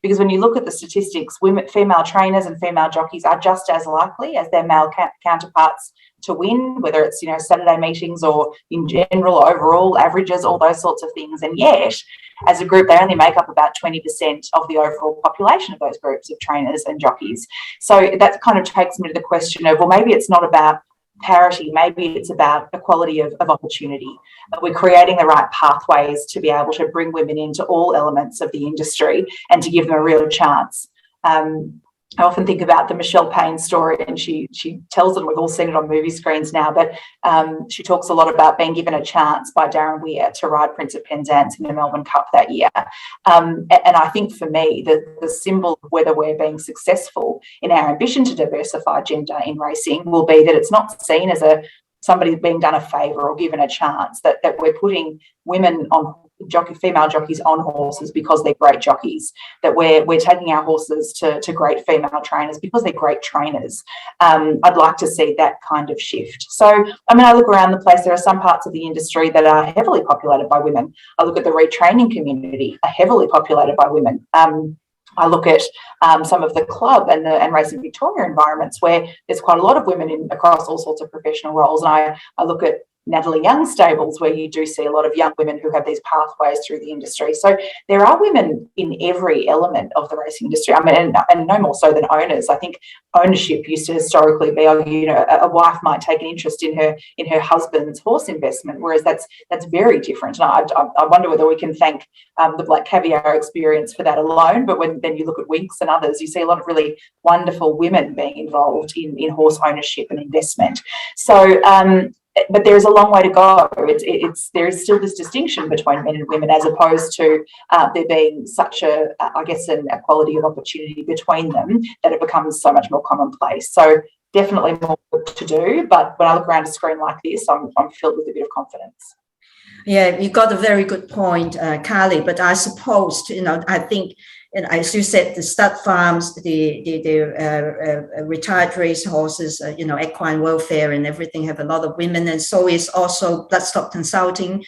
because when you look at the statistics, female trainers and female jockeys are just as likely as their male counterparts to win, whether it's Saturday meetings or in general overall averages, all those sorts of things. And yet, as a group, they only make up about 20% of the overall population of those groups of trainers and jockeys. So that kind of takes me to the question of, well, maybe it's not about parity, maybe it's about equality of opportunity. We're creating the right pathways to be able to bring women into all elements of the industry and to give them a real chance. I often think about the Michelle Payne story, and she tells them, we've all seen it on movie screens now, but she talks a lot about being given a chance by Darren Weir to ride Prince of Penzance in the Melbourne Cup that year. And I think for me, the symbol of whether we're being successful in our ambition to diversify gender in racing will be that it's not seen as somebody being done a favour or given a chance, that we're putting women on female jockeys on horses because they're great jockeys, that we're taking our horses to great female trainers because they're great trainers. I'd like to see that kind of shift. So, I look around the place, there are some parts of the industry that are heavily populated by women. I look at the retraining community, are heavily populated by women. I look at some of the club and Racing Victoria environments where there's quite a lot of women across all sorts of professional roles. And I look at Natalie Young stables where you do see a lot of young women who have these pathways through the industry. So there are women in every element of the racing industry. And no more so than owners. I think ownership used to historically be, a wife might take an interest in her husband's horse investment, whereas that's very different. And I wonder whether we can thank the Black Caviar experience for that alone. But then you look at Winks and others, you see a lot of really wonderful women being involved in horse ownership and investment. So but there is a long way to go. There is still this distinction between men and women, as opposed to there being such an equality of opportunity between them that it becomes so much more commonplace. So definitely more work to do. But when I look around a screen like this, I'm filled with a bit of confidence. Yeah, you got a very good point, Carrie. But I suppose, I think, and as you said, the stud farms, the retired race horses, equine welfare and everything have a lot of women, and so is also bloodstock consulting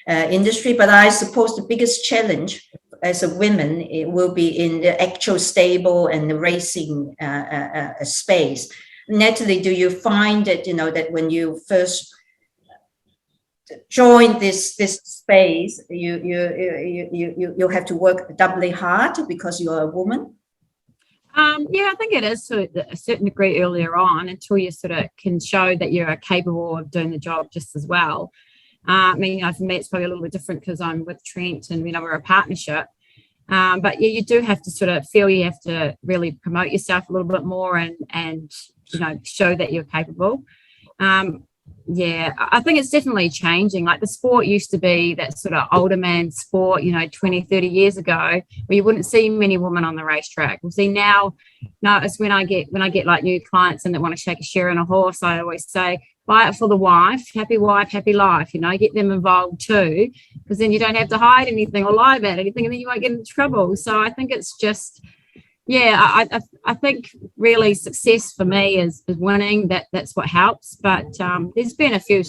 industry. But I suppose the biggest challenge as a woman, it will be in the actual stable and the racing space. Natalie, do you find that that when you first join this space, you have to work doubly hard because you're a woman? Yeah, I think it is to a certain degree earlier on, until you sort of can show that you're capable of doing the job just as well. For me, it's probably a little bit different because I'm with Trent and we're a partnership. But yeah, you do have to sort of feel you have to really promote yourself a little bit more and show that you're capable. Yeah, I think it's definitely changing. Like the sport used to be that sort of older man sport, 20, 30 years ago, where you wouldn't see many women on the racetrack. We'll see now, it's when I get like new clients and that want to shake a share on a horse, I always say, buy it for the wife, happy life, you know, get them involved too, because then you don't have to hide anything or lie about anything, and then you won't get into trouble. So I think it's just, yeah, I think really success for me is winning. That's what helps. But there's been a few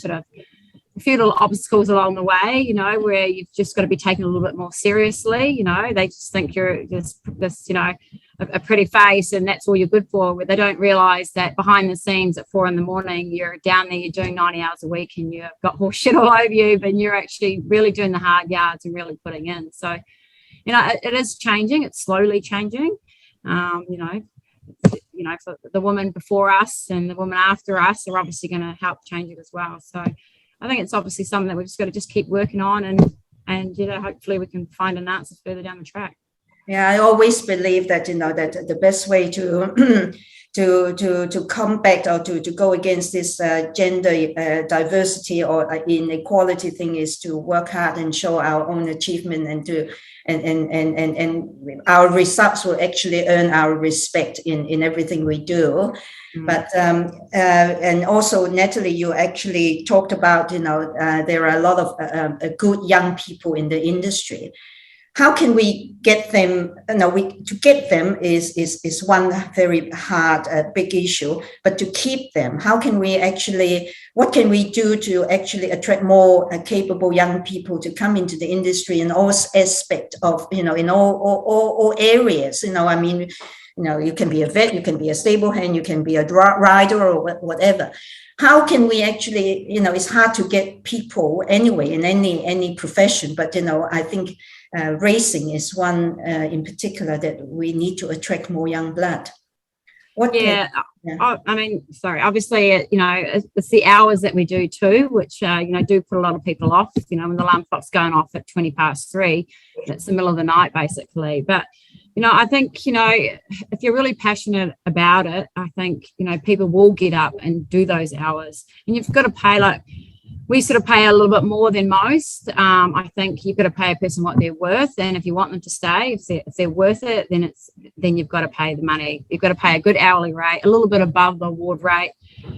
little obstacles along the way, you know, where you've just got to be taken a little bit more seriously. You know, they just think you're this you know, a pretty face and that's all you're good for, where they don't realise that behind the scenes at 4 a.m, you're down there, you're doing 90 hours a week and you've got horse shit all over you, but you're actually really doing the hard yards and really putting in. So, you know, it is changing. It's slowly changing. You know, for the women before us and the women after us are obviously going to help change it as well. So I think it's obviously something that we've just got to just keep working on, and you know, hopefully we can find an answer further down the track. Yeah, I always believe that, you know, that the best way to to combat or to go against this gender diversity or inequality thing is to work hard and show our own achievement, and our results will actually earn our respect in everything we do. But and also, Natalie, you actually talked about, you know, there are a lot of good young people in the industry. How can we get them? To get them is one very hard, big issue. But to keep them, how can we actually? What can we do to actually attract more capable young people to come into the industry in all aspects of, you know, in all areas? You know, I mean, you know, you can be a vet, you can be a stable hand, you can be a rider or whatever. How can we actually? You know, it's hard to get people anyway in any profession. But you know, I think. Racing is one in particular that we need to attract more young blood. I mean, sorry, obviously, you know, it's the hours that we do too, which, you know, do put a lot of people off. You know, when the alarm clock's going off at 3:20, it's the middle of the night, basically. But, you know, I think, you know, if you're really passionate about it, I think, you know, people will get up and do those hours. And you've got to pay, like, we sort of pay a little bit more than most. I think you've got to pay a person what they're worth, and if you want them to stay, if they're worth it, then you've got to pay the money. You've got to pay a good hourly rate, a little bit above the award rate,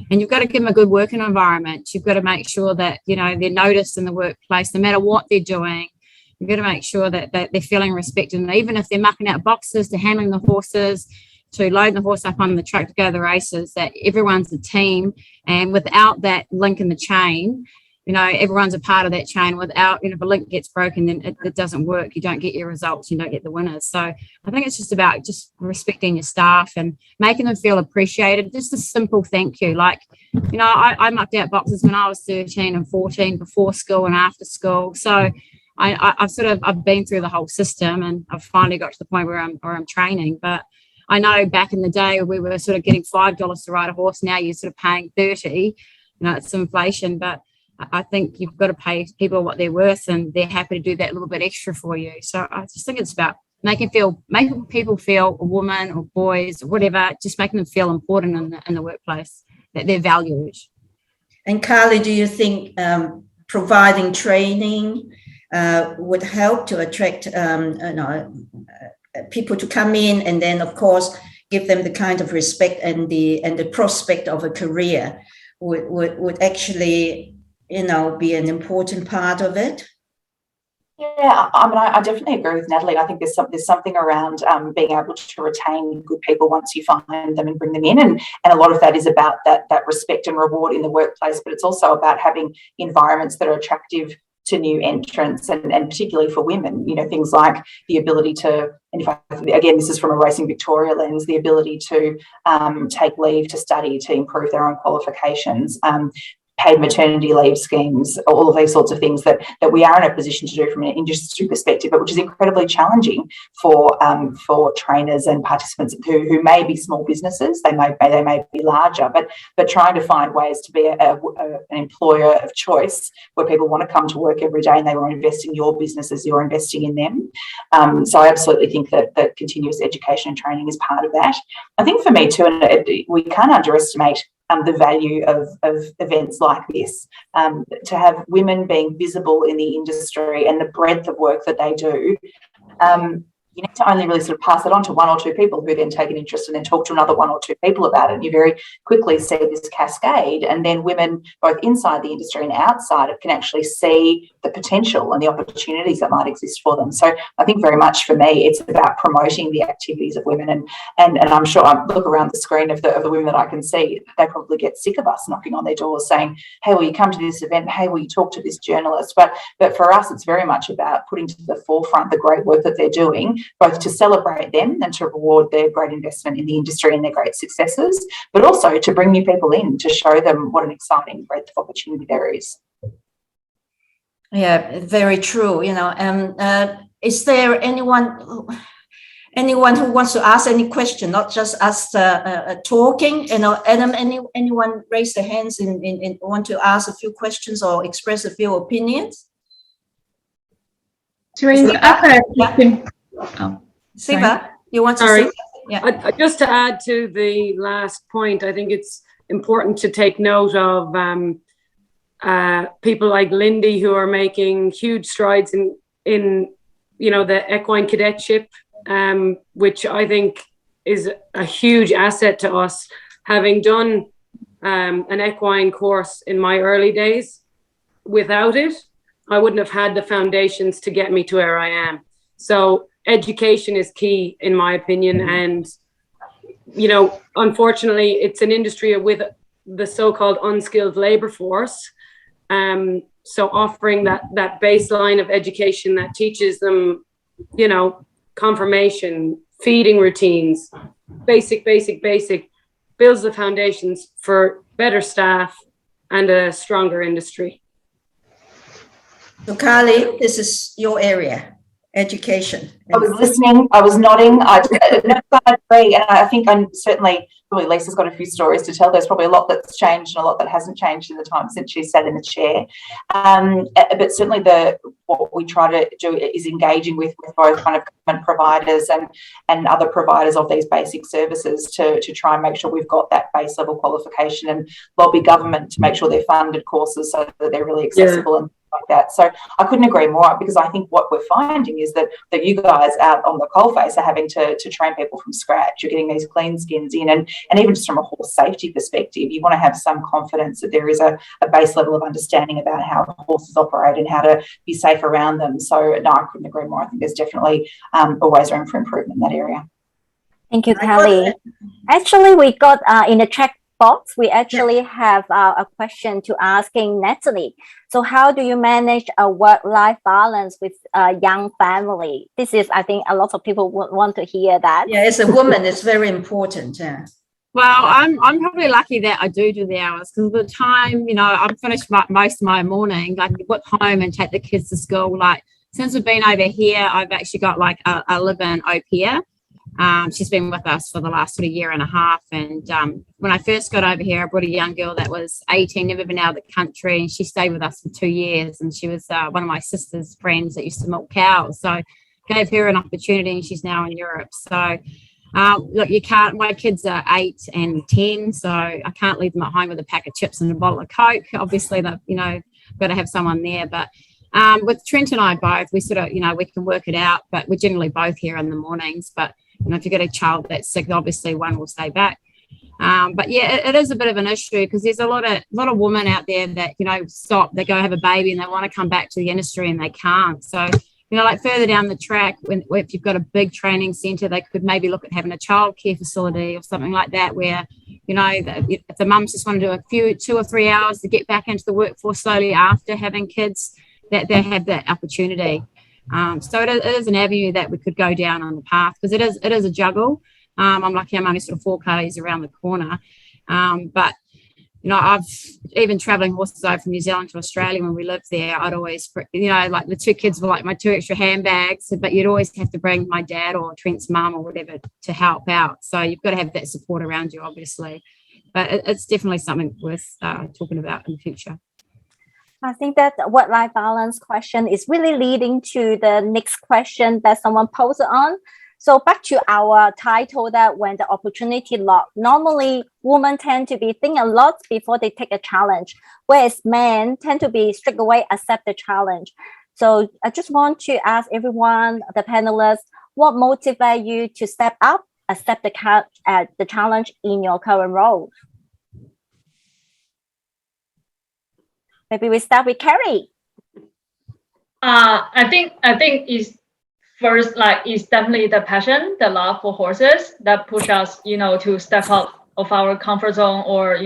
and you've got to give them a good working environment. You've got to make sure that, you know, they're noticed in the workplace, no matter what they're doing. You've got to make sure that they're feeling respected, and even if they're mucking out boxes, to handling the horses, to loading the horse up on the truck to go to the races, that everyone's a team, and without that link in the chain, you know, everyone's a part of that chain. Without, you know, if a link gets broken, then it doesn't work. You don't get your results. You don't get the winners. So I think it's just about just respecting your staff and making them feel appreciated. Just a simple thank you. Like, you know, I mucked out boxes when I was 13 and 14, before school and after school. So I've been through the whole system, and I've finally got to the point where I'm training. But I know back in the day we were sort of getting $5 to ride a horse. Now you're sort of paying $30. You know, it's inflation, but I think you've got to pay people what they're worth, and they're happy to do that little bit extra for you. So I just think it's about making people feel, a woman or boys or whatever, just making them feel important in the workplace, that they're valued. And Carly, do you think providing training would help to attract people to come in, and then of course give them the kind of respect and the prospect of a career would actually, you know, be an important part of it? Yeah, I mean, I definitely agree with Natalie. I think there's something around being able to retain good people once you find them and bring them in, and a lot of that is about that respect and reward in the workplace, but it's also about having environments that are attractive to new entrants, and particularly for women, you know, things like the ability to, and again, this is from a Racing Victoria lens, the ability to take leave to study, to improve their own qualifications, paid maternity leave schemes, all of these sorts of things that we are in a position to do from an industry perspective, but which is incredibly challenging for trainers and participants who may be small businesses. They may be larger, but trying to find ways to be an employer of choice where people want to come to work every day and they want to invest in your business as you're investing in them. So I absolutely think that continuous education and training is part of that. I think for me too, and we can't underestimate the value of events like this, to have women being visible in the industry and the breadth of work that they do. you need to only really sort of pass it on to one or two people who then take an interest and then talk to another one or two people about it. And you very quickly see this cascade, and then women both inside the industry and outside it can actually see the potential and the opportunities that might exist for them. So I think very much for me, it's about promoting the activities of women. And I'm sure I look around the screen of the women that I can see, they probably get sick of us knocking on their doors saying, hey, will you come to this event? Hey, will you talk to this journalist? But for us, it's very much about putting to the forefront the great work that they're doing, both to celebrate them and to reward their great investment in the industry and their great successes, but also to bring new people in to show them what an exciting breadth of opportunity there is. Yeah, very true. Is there anyone who wants to ask any question, not just us talking? Adam, anyone raise their hands and want to ask a few questions or express a few opinions? Teresa, I've had a question. Ziva, you want to Sorry. say? Yeah. Just to add to the last point, I think it's important to take note of people like Lindy who are making huge strides in the equine cadetship, which I think is a huge asset to us. Having done an equine course in my early days, without it, I wouldn't have had the foundations to get me to where I am. So education is key, in my opinion. And, unfortunately, it's an industry with the so-called unskilled labor force. So offering that baseline of education that teaches them, conformation, feeding routines, basic, builds the foundations for better staff and a stronger industry. So Carly, this is your area, education. I was listening, I was nodding. I agree, and I think I'm certainly, probably Lisa's got a few stories to tell. There's probably a lot that's changed and a lot that hasn't changed in the time since she sat in the chair. But certainly what we try to do is engaging with both kind of government providers and other providers of these basic services to try and make sure we've got that base level qualification, and lobby government to make sure they're funded courses so that they're really accessible and like that. So I couldn't agree more, because I think what we're finding is that you guys out on the coalface are having to train people from scratch. You're getting these clean skins in, and even just from a horse safety perspective, you want to have some confidence that there is a base level of understanding about how horses operate and how to be safe around them. So no, I couldn't agree more. I think there's definitely always room for improvement in that area. Thank you, Kelly. Actually, we got in the chat box, we actually have a question to asking Natalie. So how do you manage a work-life balance with a young family? This is, I think, a lot of people would want to hear that. Yeah, as a woman, it's very important. Yeah. Well, I'm probably lucky that I do the hours, because the time, I'm finished most of my morning. Like, get home and take the kids to school. Like, since we've been over here, I've actually got like a live-in au pair. She's been with us for the last sort of year and a half. And when I first got over here, I brought a young girl that was 18, never been out of the country, and she stayed with us for 2 years. And she was one of my sister's friends that used to milk cows. So I gave her an opportunity, and she's now in Europe. So look, my kids are 8 and 10, so I can't leave them at home with a pack of chips and a bottle of Coke. Obviously, got to have someone there. But with Trent and I both, we sort of, we can work it out, but we're generally both here in the mornings. But if you've got a child that's sick, obviously one will stay back. But yeah, it is a bit of an issue, because there's a lot of women out there that, they go have a baby and they want to come back to the industry and they can't. So, like further down the track, if you've got a big training centre, they could maybe look at having a childcare facility or something like that, where, if the mums just want to do 2 or 3 hours to get back into the workforce slowly after having kids, that they have that opportunity. So it is an avenue that we could go down on the path, because it is a juggle. I'm lucky I'm only sort of 4 k's around the corner. But, I've even travelling horses over from New Zealand to Australia when we lived there, I'd always, like the 2 kids were like my 2 extra handbags, but you'd always have to bring my dad or Trent's mum or whatever to help out. So you've got to have that support around you, obviously. But it's definitely something worth talking about in the future. I think that work-life balance question is really leading to the next question that someone posted on. So back to our title, that when the opportunity locked, normally women tend to be think a lot before they take a challenge, whereas men tend to be straight away accept the challenge. So I just want to ask everyone, the panelists, what motivates you to step up, accept the challenge in your current role? Maybe we start with Carrie. I think is first, like, it's definitely the passion, the love for horses that push us, to step out of our comfort zone, or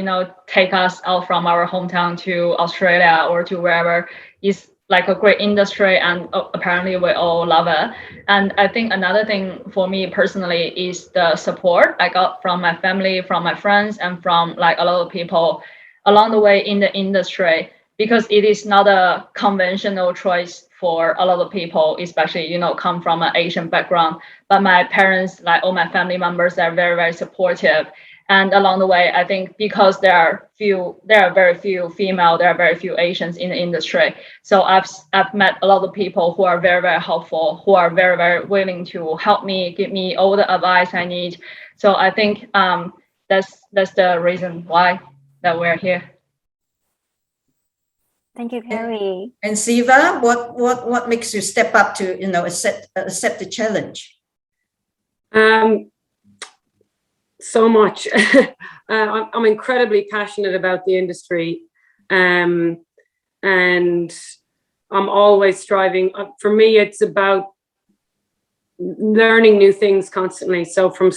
take us out from our hometown to Australia or to wherever. Is like a great industry, and apparently we all love it. And I think another thing for me personally is the support I got from my family, from my friends, and from like a lot of people along the way in the industry, because it is not a conventional choice for a lot of people, especially, come from an Asian background. But my parents, like all my family members, are very, very supportive. And along the way, I think because there are very few female, there are very few Asians in the industry. So I've met a lot of people who are very, very helpful, who are very, very willing to help me, give me all the advice I need. So I think that's the reason why that we're here. Thank you, Carrie. And Ziva, what makes you step up to accept the challenge? So much. I'm incredibly passionate about the industry, and I'm always striving. For me, it's about learning new things constantly. So from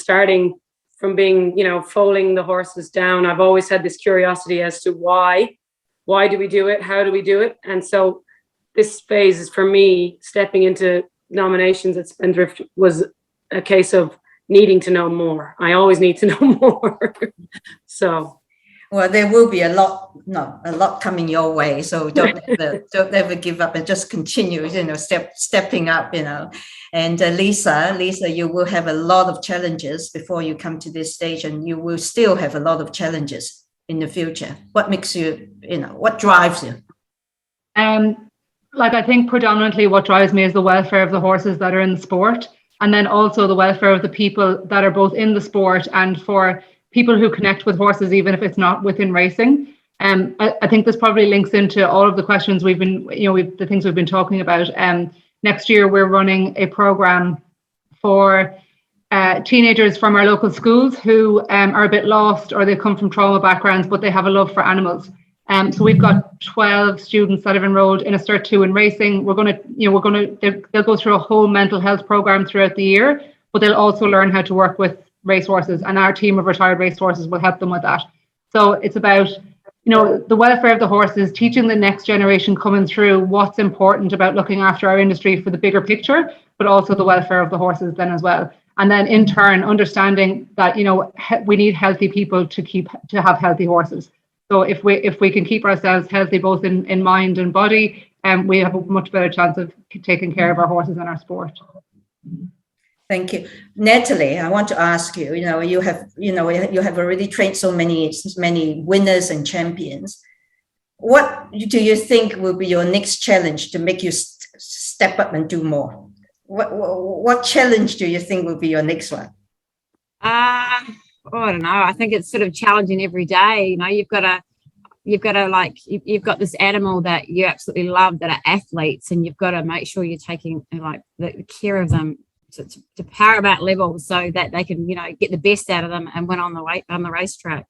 being, foaling the horses down, I've always had this curiosity as to why do we do it? How do we do it? And so this phase is, for me, stepping into nominations at Spindrift was a case of needing to know more. I always need to know more. So, well, there will be a lot coming your way. So don't ever give up, and just continue, stepping up, And Lisa, you will have a lot of challenges before you come to this stage, and you will still have a lot of challenges in the future. What makes you, what drives you? I think predominantly what drives me is the welfare of the horses that are in the sport. And then also the welfare of the people that are both in the sport, and for people who connect with horses, even if it's not within racing. I think this probably links into all of the questions we've been, the things we've been talking about. Next year, we're running a program for teenagers from our local schools who are a bit lost, or they come from trauma backgrounds, but they have a love for animals. So we've got 12 students that have enrolled in a Cert 2 in racing. They'll go through a whole mental health program throughout the year, but they'll also learn how to work with racehorses, and our team of retired racehorses will help them with that. So it's about, the welfare of the horses, teaching the next generation coming through what's important about looking after our industry for the bigger picture, but also the welfare of the horses then as well. And then in turn, understanding that, we need healthy people to have healthy horses. So if we can keep ourselves healthy, both in mind and body, we have a much better chance of taking care of our horses and our sport. Thank you. Natalie, I want to ask you, you have already trained so many winners and champions. What do you think will be your next challenge to make you step up and do more? What challenge do you think will be your next one? I don't know. I think it's sort of challenging every day. You've got this animal that you absolutely love, that are athletes, and you've got to make sure you're taking the care of them to paramount levels, so that they can, get the best out of them and win on the racetrack.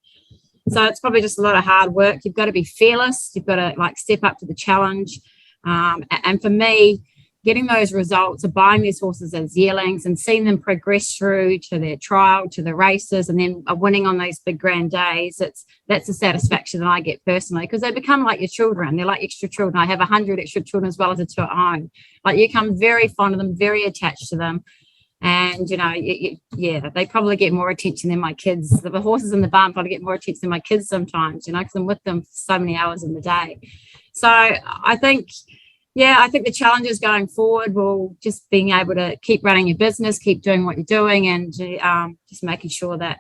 So it's probably just a lot of hard work. You've got to be fearless. You've got to step up to the challenge. And for me, getting those results of buying these horses as yearlings and seeing them progress through to their trial, to the races, and then winning on those big grand days, that's the satisfaction that I get personally, because they become like your children. They're like extra children. I have 100 extra children as well as the 2 at home. You become very fond of them, very attached to them. And, they probably get more attention than my kids. The horses in the barn probably get more attention than my kids sometimes, because I'm with them for so many hours in the day. So I think the challenges going forward will just being able to keep running your business, keep doing what you're doing, and just making sure that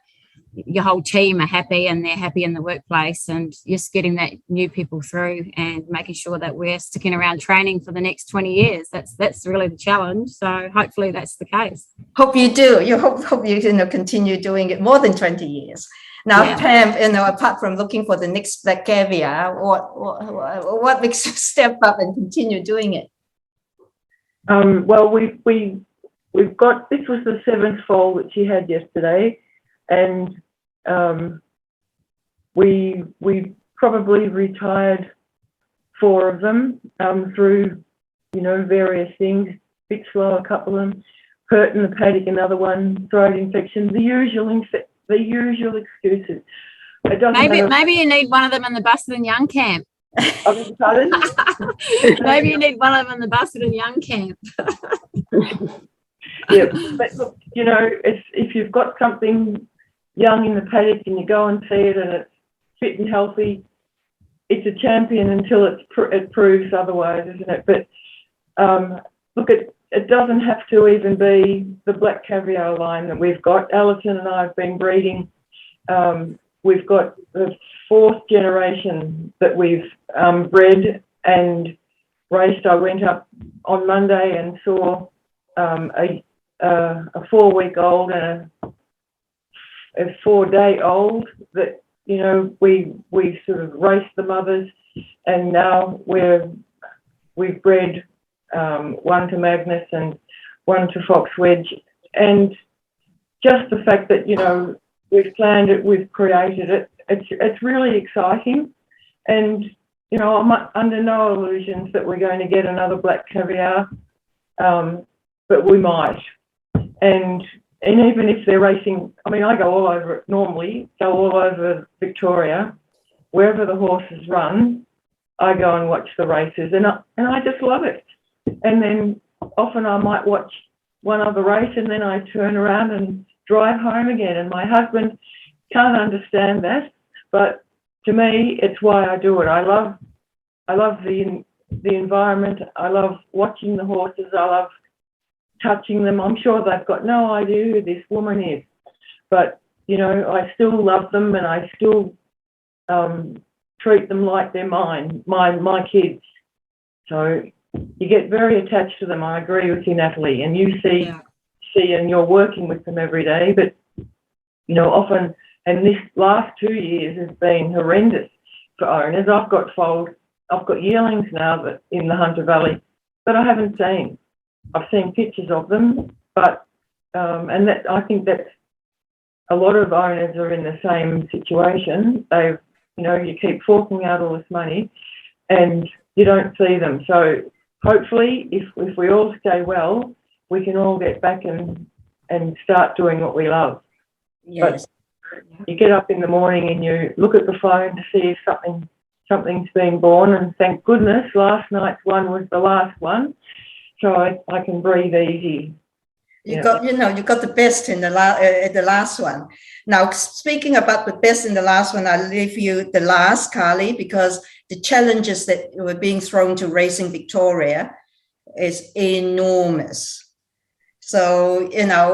your whole team are happy and they're happy in the workplace, and just getting that new people through and making sure that we're sticking around training for the next 20 years. That's really the challenge. So hopefully that's the case. Hope you do. Hope you continue doing it more than 20 years. Now, yeah. Pam, apart from looking for the next black caviar, what makes you step up and continue doing it? Well, we this was the 7th foal that she had yesterday, and we probably retired 4 of them through, various things. Bit slow, a couple of them, hurt in the paddock, another one, throat infection, the usual excuses. It doesn't Maybe you need one of them in the Busted and Young camp. Pardon? Maybe you need one of them in the Busted and Young camp. Yeah, but look, if you've got something young in the paddock and you go and see it and it's fit and healthy, it's a champion until it proves otherwise, isn't it? But look, it doesn't have to even be the black caviar line that we've got. Alison and I have been breeding. We've got the 4th generation that we've bred and raced. I went up on Monday and saw a 4-week-old and a 4-day-old that, we sort of raced the mothers, and now we've bred one to Magnus and one to Fox Wedge. And just the fact that, we've planned it, we've created it, it's really exciting. And, I'm under no illusions that we're going to get another black caviar, but we might. And even if they're racing, I go all over it normally, go all over Victoria, wherever the horses run, I go and watch the races, and I just love it. And then often I might watch one other race and then I turn around and drive home again. And my husband can't understand that, but to me, it's why I do it. I love the environment. I love watching the horses. I love touching them. I'm sure they've got no idea who this woman is, but I still love them, and I still treat them like they're mine, my kids. So you get very attached to them. I agree with you, Natalie, and you see, and you're working with them every day. But often, and this last 2 years has been horrendous for owners. I've got yearlings now that in the Hunter Valley that I haven't seen. I've seen pictures of them, but and that I think that a lot of owners are in the same situation. They've, you keep forking out all this money, and you don't see them. So hopefully, if we all stay well, we can all get back and start doing what we love. Yes. But you get up in the morning and you look at the phone to see if something's been born, and thank goodness last night's one was the last one. So I can breathe easy. You got the best in the last one. Now, speaking about the best in the last one, I'll leave you the last, Carly, because the challenges that were being thrown to Racing Victoria is enormous. So,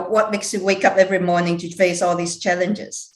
what makes you wake up every morning to face all these challenges?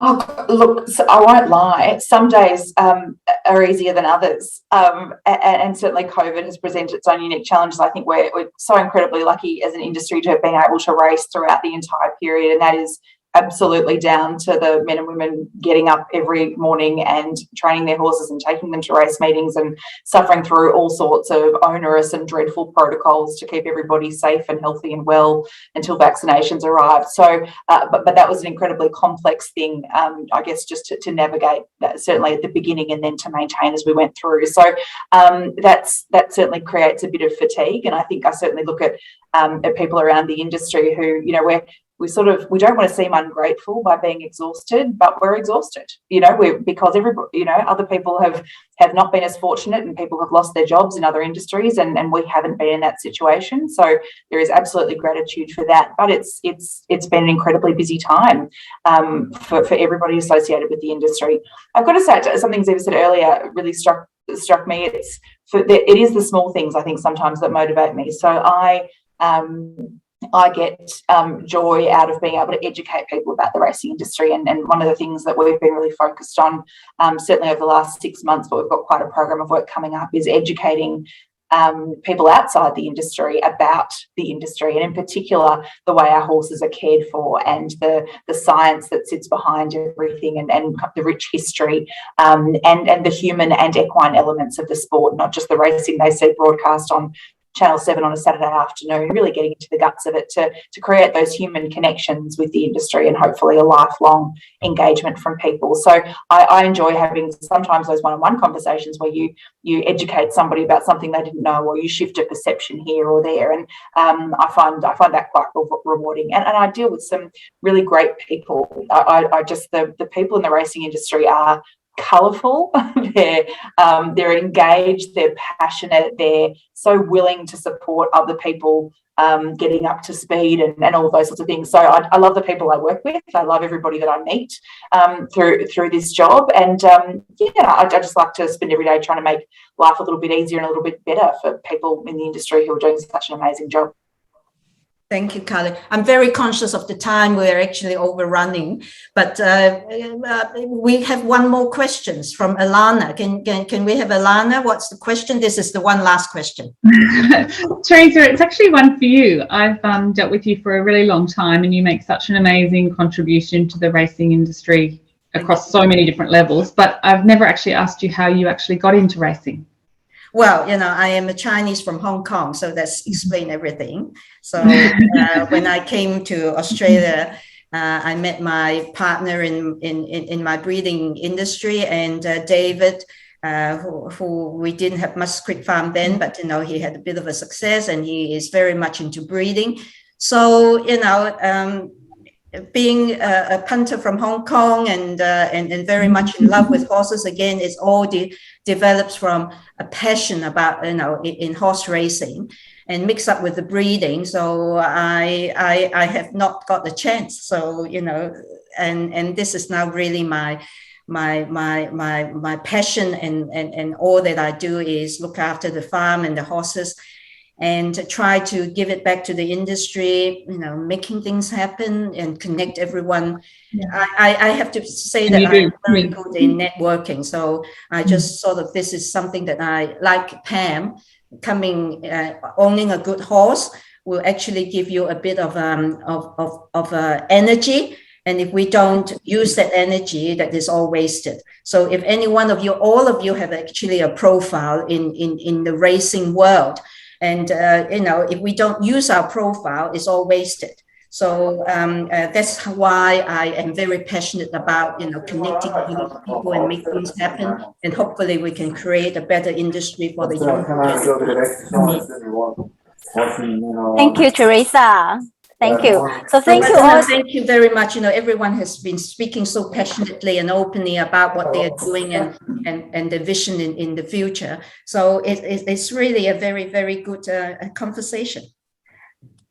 Oh, look, so I won't lie. Some days are easier than others, and certainly COVID has presented its own unique challenges. I think we're so incredibly lucky as an industry to have been able to race throughout the entire period, and that is absolutely down to the men and women getting up every morning and training their horses and taking them to race meetings and suffering through all sorts of onerous and dreadful protocols to keep everybody safe and healthy and well until vaccinations arrived. So, but that was an incredibly complex thing, I guess, just to navigate that, certainly at the beginning, and then to maintain as we went through. So that certainly creates a bit of fatigue. And I think I certainly look at people around the industry who, we don't want to seem ungrateful by being exhausted, but we're exhausted, because everybody, other people have not been as fortunate, and people have lost their jobs in other industries, and we haven't been in that situation. So there is absolutely gratitude for that. But it's been an incredibly busy time for everybody associated with the industry. I've got to say, something Ziva said earlier really struck me. It is the small things, I think, sometimes that motivate me. So I get joy out of being able to educate people about the racing industry, and one of the things that we've been really focused on, certainly over the last 6 months, but we've got quite a program of work coming up, is educating people outside the industry about the industry, and in particular the way our horses are cared for, and the science that sits behind everything, and the rich history, and the human and equine elements of the sport, not just the racing they see broadcast on Channel 7 on a Saturday afternoon, really getting into the guts of it to create those human connections with the industry and hopefully a lifelong engagement from people. So I enjoy having sometimes those one-on-one conversations where you educate somebody about something they didn't know, or you shift a perception here or there. And I find that quite rewarding. And I deal with some really great people. The people in the racing industry are colourful, they're engaged, they're passionate, they're so willing to support other people getting up to speed and all those sorts of things. So I love the people I work with. I love everybody that I meet through this job. And I just like to spend every day trying to make life a little bit easier and a little bit better for people in the industry who are doing such an amazing job. Thank you, Carly. I'm very conscious of the time. We're actually overrunning, but we have one more question from Alana. Can we have Alana? What's the question? This is the one last question. Teresa, it's actually one for you. I've dealt with you for a really long time, and you make such an amazing contribution to the racing industry across so many different levels, but I've never actually asked you how you actually got into racing. Well, I am a Chinese from Hong Kong, so that's explained everything. So when I came to Australia, I met my partner in my breeding industry, and David, who we didn't have much Creek Farm then, but he had a bit of a success, and he is very much into breeding. So being a punter from Hong Kong and very much in love with horses, again, it's all develops from a passion about in horse racing, and mixed up with the breeding. So I have not got the chance. So and this is now really my passion, and all that I do is look after the farm and the horses, and to try to give it back to the industry, making things happen and connect everyone. Yeah. I have to say that I'm very good in networking. So I just this is something that I like. Pam, owning a good horse will actually give you a bit of energy. And if we don't use that energy, that is all wasted. So if any one of you, all of you have actually a profile in the racing world, and if we don't use our profile, it's all wasted. So that's why I am very passionate about connecting with other people and make things happen. And hopefully we can create a better industry for the young people. Thank you, Teresa. Thank you. So thank you all. Thank you very much. Everyone has been speaking so passionately and openly about what they are doing and the vision in the future. So it's really a very, very good conversation.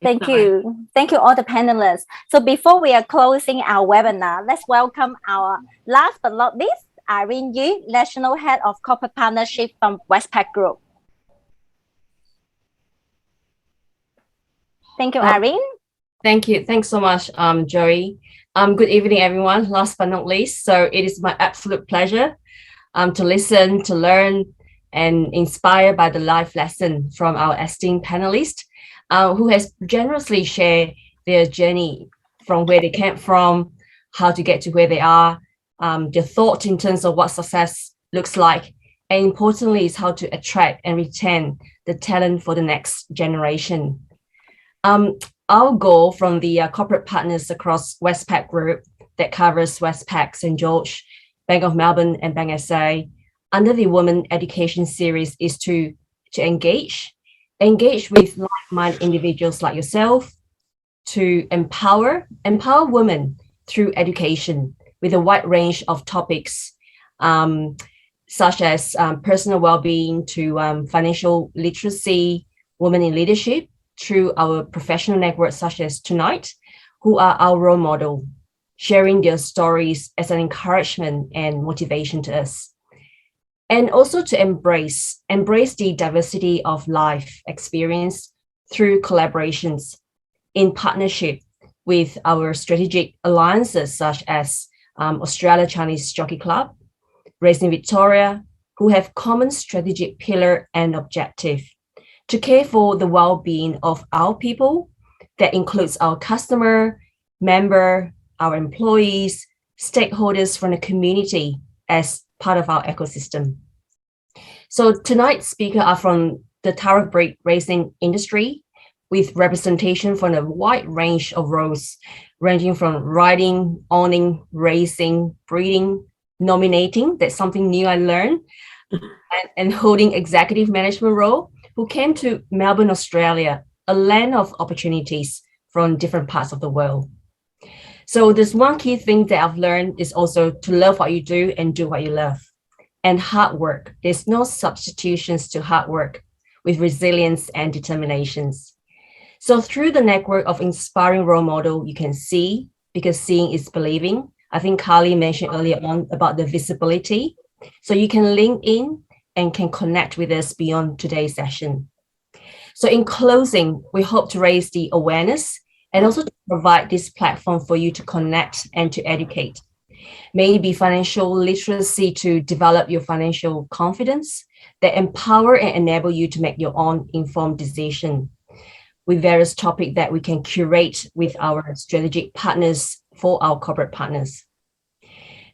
Thank you. Thank you all the panelists. So before we are closing our webinar, let's welcome our last but not least, Irene Yu, National Head of Corporate Partnership from Westpac Group. Thank you, Irene. Thank you. Thanks so much, Joey. Good evening, everyone. Last but not least, so it is my absolute pleasure to listen, to learn, and inspired by the life lesson from our esteemed panelists who has generously shared their journey from where they came from, how to get to where they are, their thought in terms of what success looks like, and importantly is how to attract and retain the talent for the next generation. Our goal from the corporate partners across Westpac Group that covers Westpac, St. George, Bank of Melbourne, and Bank SA under the Women Education Series is to engage with like-minded individuals like yourself, to empower women through education with a wide range of topics, such as personal well-being to financial literacy, women in leadership, through our professional networks such as tonight, who are our role model, sharing their stories as an encouragement and motivation to us. And also to embrace the diversity of life experience through collaborations in partnership with our strategic alliances such as Australia Chinese Jockey Club, Racing Victoria, who have common strategic pillar and objective to care for the well-being of our people. That includes our customer, member, our employees, stakeholders from the community as part of our ecosystem. So tonight's speakers are from the thoroughbred racing industry with representation from a wide range of roles, ranging from riding, owning, racing, breeding, nominating, that's something new I learned, and holding executive management role, who came to Melbourne, Australia, a land of opportunities from different parts of the world. So there's one key thing that I've learned is also to love what you do and do what you love. And hard work. There's no substitutions to hard work with resilience and determinations. So through the network of inspiring role model, you can see, because seeing is believing. I think Carly mentioned earlier on about the visibility. So you can link in and can connect with us beyond today's session. So in closing, we hope to raise the awareness and also to provide this platform for you to connect and to educate. Maybe financial literacy to develop your financial confidence that empower and enable you to make your own informed decision with various topics that we can curate with our strategic partners for our corporate partners.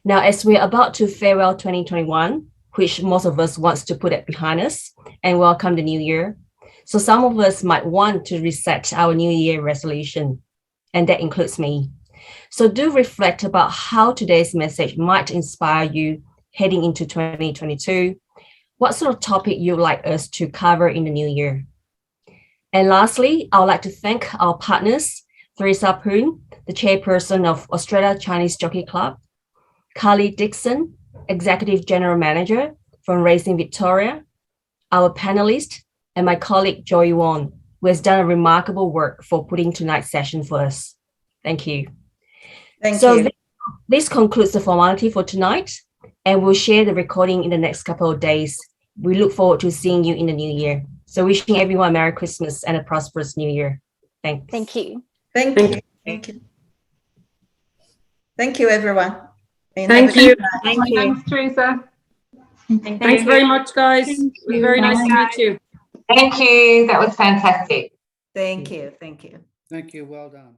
Now, as we're about to farewell 2021, which most of us wants to put it behind us and welcome the new year. So some of us might want to reset our new year resolution, and that includes me. So do reflect about how today's message might inspire you heading into 2022. What sort of topic you'd like us to cover in the new year? And lastly, I would like to thank our partners, Theresa Poon, the chairperson of Australia Chinese Jockey Club, Carly Dixon, Executive General Manager from Racing Victoria, our panelist, and my colleague Joey Wong, who has done a remarkable work for putting tonight's session for us. Thank you. Thank you. This concludes the formality for tonight, and we'll share the recording in the next couple of days. We look forward to seeing you in the new year. So wishing everyone a Merry Christmas and a prosperous New Year. Thanks. Thank you. Thank you. Thank you. Thank you, everyone. Thank you. Thank you. Thanks, Teresa. Thanks very much, guys. It was very nice to meet you. Thank you. That was fantastic. Thank you. Thank you. Thank you. Well done.